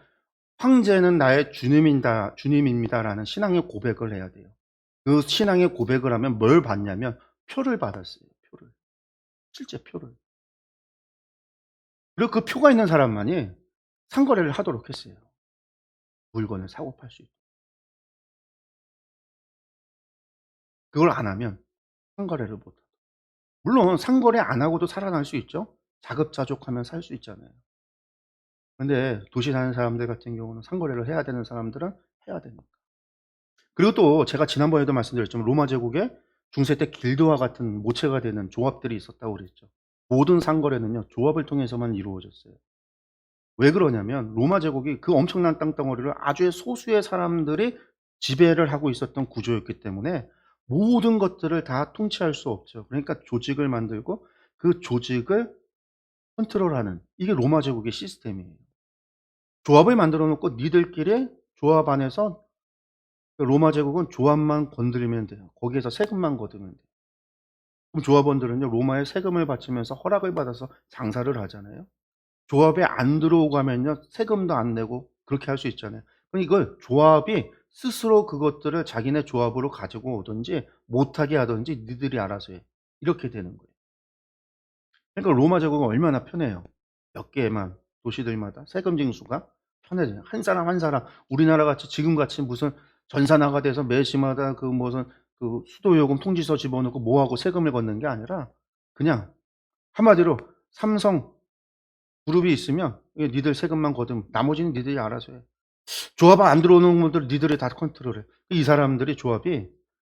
황제는 나의 주님입니다라는 신앙의 고백을 해야 돼요. 그 신앙의 고백을 하면 뭘 받냐면 표를 받았어요. 표를. 실제 표를. 그리고 그 표가 있는 사람만이 상거래를 하도록 했어요. 물건을 사고 팔 수 있도록. 그걸 안 하면 상거래를 못 해요. 물론 상거래 안 하고도 살아날 수 있죠. 자급자족하면 살 수 있잖아요. 근데 도시 사는 사람들 같은 경우는 상거래를 해야 되는 사람들은 해야 됩니다. 그리고 또 제가 지난번에도 말씀드렸지만 로마 제국에 중세 때 길드와 같은 모체가 되는 조합들이 있었다고 그랬죠. 모든 상거래는요. 조합을 통해서만 이루어졌어요. 왜 그러냐면 로마 제국이 그 엄청난 땅덩어리를 아주 소수의 사람들이 지배를 하고 있었던 구조였기 때문에 모든 것들을 다 통치할 수 없죠. 그러니까 조직을 만들고 그 조직을 컨트롤하는 이게 로마 제국의 시스템이에요. 조합을 만들어 놓고 니들끼리 조합 안에서 로마 제국은 조합만 건드리면 돼요. 거기에서 세금만 거두면 돼요. 그럼 조합원들은요 로마에 세금을 바치면서 허락을 받아서 장사를 하잖아요. 조합에 안 들어오고 하면요 세금도 안 내고 그렇게 할 수 있잖아요. 그럼 이걸 조합이 스스로 그것들을 자기네 조합으로 가지고 오든지 못하게 하든지 니들이 알아서 해. 이렇게 되는 거예요. 그러니까 로마 제국은 얼마나 편해요. 몇 개만 도시들마다 세금 징수가 편해져요. 한 사람 한 사람 우리나라 같이 지금 같이 무슨 전산화가 돼서 매시마다 그 무슨 그 수도요금 통지서 집어넣고 뭐하고 세금을 걷는 게 아니라 그냥 한마디로 삼성 그룹이 있으면 니들 세금만 걷으면 나머지는 니들이 알아서 해. 조합 안 들어오는 분들 니들이 다 컨트롤해. 이 사람들이 조합이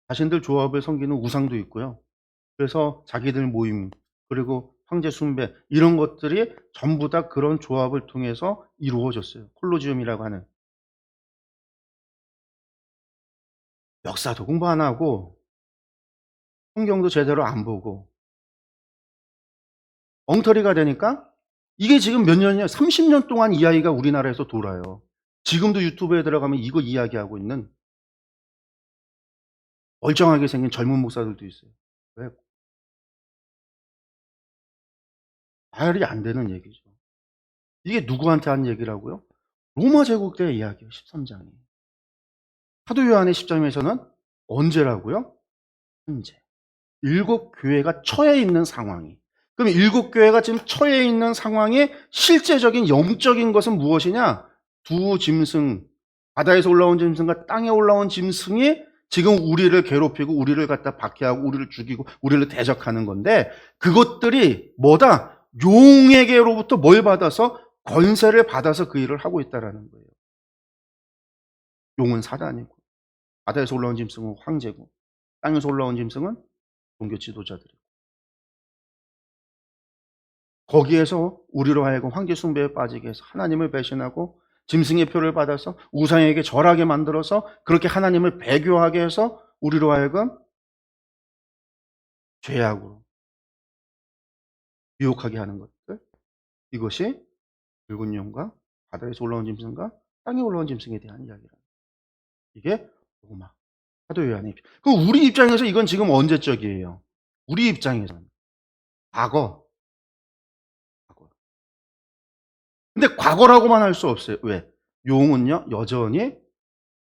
자신들 조합을 섬기는 우상도 있고요. 그래서 자기들 모임 그리고 황제 숭배 이런 것들이 전부 다 그런 조합을 통해서 이루어졌어요. 콜로지움이라고 하는. 역사도 공부 안 하고 성경도 제대로 안 보고 엉터리가 되니까 이게 지금 몇 년이냐 30년 동안 이야기가 우리나라에서 돌아요. 지금도 유튜브에 들어가면 이거 이야기하고 있는 멀쩡하게 생긴 젊은 목사들도 있어요. 왜? 말이 안 되는 얘기죠. 이게 누구한테 한 얘기라고요? 로마 제국 때 이야기예요. 13장이. 사도 요한의 10장에서는 언제라고요? 현재. 7 교회가 처해 있는 상황이. 그럼 7 교회가 지금 처해 있는 상황의 실제적인 영적인 것은 무엇이냐? 두 짐승, 바다에서 올라온 짐승과 땅에 올라온 짐승이 지금 우리를 괴롭히고 우리를 갖다 박해하고 우리를 죽이고 우리를 대적하는 건데 그것들이 뭐다? 용에게로부터 뭘 받아서 권세를 받아서 그 일을 하고 있다라는 거예요. 용은 사단이고 바다에서 올라온 짐승은 황제고 땅에서 올라온 짐승은 종교 지도자들이고 거기에서 우리로 하여금 황제 숭배에 빠지게 해서 하나님을 배신하고 짐승의 표를 받아서 우상에게 절하게 만들어서 그렇게 하나님을 배교하게 해서 우리로 하여금 죄악으로 유혹하게 하는 것들 이것이 붉은 용과 바다에서 올라온 짐승과 땅에 올라온 짐승에 대한 이야기라. 이게 로마 사도 요한의 입장. 그럼 우리 입장에서 이건 지금 언제적이에요? 우리 입장에서는 과거. 과거. 근데 과거라고만 할 수 없어요. 왜? 용은요 여전히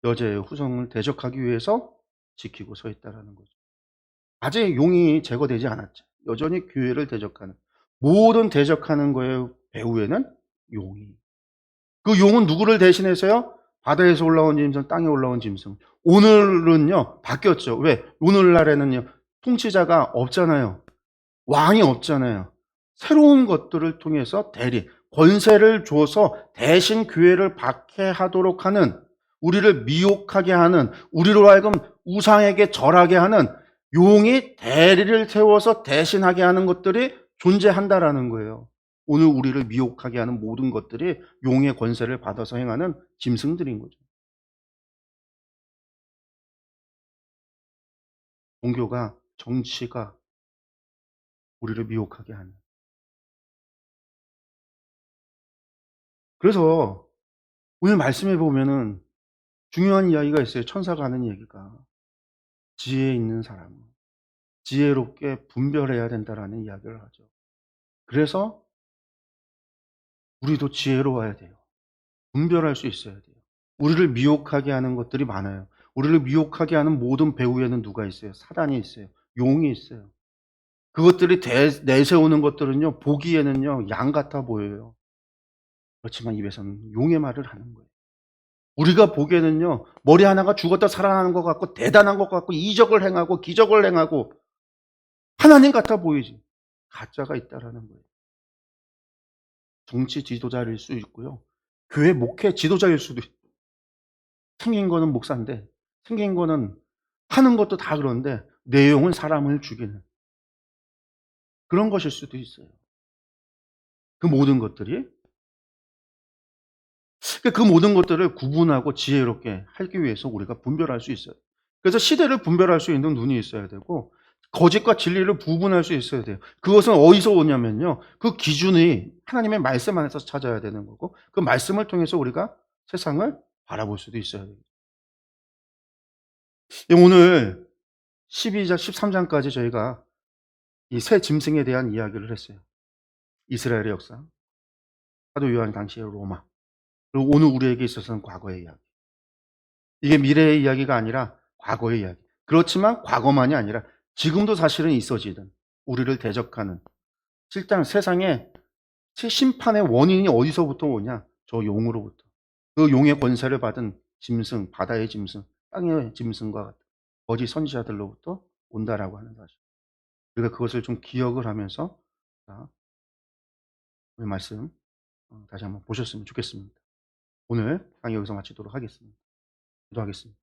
여자의 후손을 대적하기 위해서 지키고 서 있다라는 거죠. 아직 용이 제거되지 않았죠. 여전히 교회를 대적하는 모든 대적하는 거의 배후에는 용이. 그 용은 누구를 대신해서요? 바다에서 올라온 짐승, 땅에 올라온 짐승. 오늘은요 바뀌었죠. 왜? 오늘날에는요 통치자가 없잖아요. 왕이 없잖아요. 새로운 것들을 통해서 대리, 권세를 줘서 대신 교회를 박해하도록 하는, 우리를 미혹하게 하는, 우리로 하여금 우상에게 절하게 하는 용이 대리를 세워서 대신하게 하는 것들이 존재한다라는 거예요. 오늘 우리를 미혹하게 하는 모든 것들이 용의 권세를 받아서 행하는 짐승들인 거죠. 종교가, 정치가 우리를 미혹하게 하는. 그래서 오늘 말씀해 보면은 중요한 이야기가 있어요. 천사가 하는 얘기가. 지혜 있는 사람은 지혜롭게 분별해야 된다라는 이야기를 하죠. 그래서 우리도 지혜로워야 돼요. 분별할 수 있어야 돼요. 우리를 미혹하게 하는 것들이 많아요. 우리를 미혹하게 하는 모든 배후에는 누가 있어요? 사단이 있어요. 용이 있어요. 그것들이 내세우는 것들은요, 보기에는요, 양 같아 보여요. 그렇지만 입에서는 용의 말을 하는 거예요. 우리가 보기에는요, 머리 하나가 죽었다 살아나는 것 같고, 대단한 것 같고, 이적을 행하고, 기적을 행하고, 하나님 같아 보이지. 가짜가 있다라는 거예요. 정치 지도자일 수 있고요. 교회 목회 지도자일 수도 있고. 생긴 거는 목사인데, 생긴 거는 하는 것도 다 그런데, 내용은 사람을 죽이는 그런 것일 수도 있어요. 그 모든 것들이. 그 모든 것들을 구분하고 지혜롭게 하기 위해서 우리가 분별할 수 있어요. 그래서 시대를 분별할 수 있는 눈이 있어야 되고, 거짓과 진리를 구분할 수 있어야 돼요. 그것은 어디서 오냐면요, 그 기준이 하나님의 말씀 안에서 찾아야 되는 거고, 그 말씀을 통해서 우리가 세상을 바라볼 수도 있어야 돼요. 오늘 12장, 13장까지 저희가 이 새 짐승에 대한 이야기를 했어요. 이스라엘의 역사, 사도 요한 당시의 로마, 그리고 오늘 우리에게 있어서는 과거의 이야기. 이게 미래의 이야기가 아니라 과거의 이야기. 그렇지만 과거만이 아니라 지금도 사실은 있어지는, 우리를 대적하는 실장, 세상에 심판의 원인이 어디서부터 오냐? 저 용으로부터. 그 용의 권세를 받은 짐승, 바다의 짐승, 땅의 짐승과 같은 거짓 선지자들로부터 온다라고 하는 사실. 우리가 그것을 좀 기억을 하면서, 자, 오늘 말씀 다시 한번 보셨으면 좋겠습니다. 오늘 강의 여기서 마치도록 하겠습니다. 기도하겠습니다.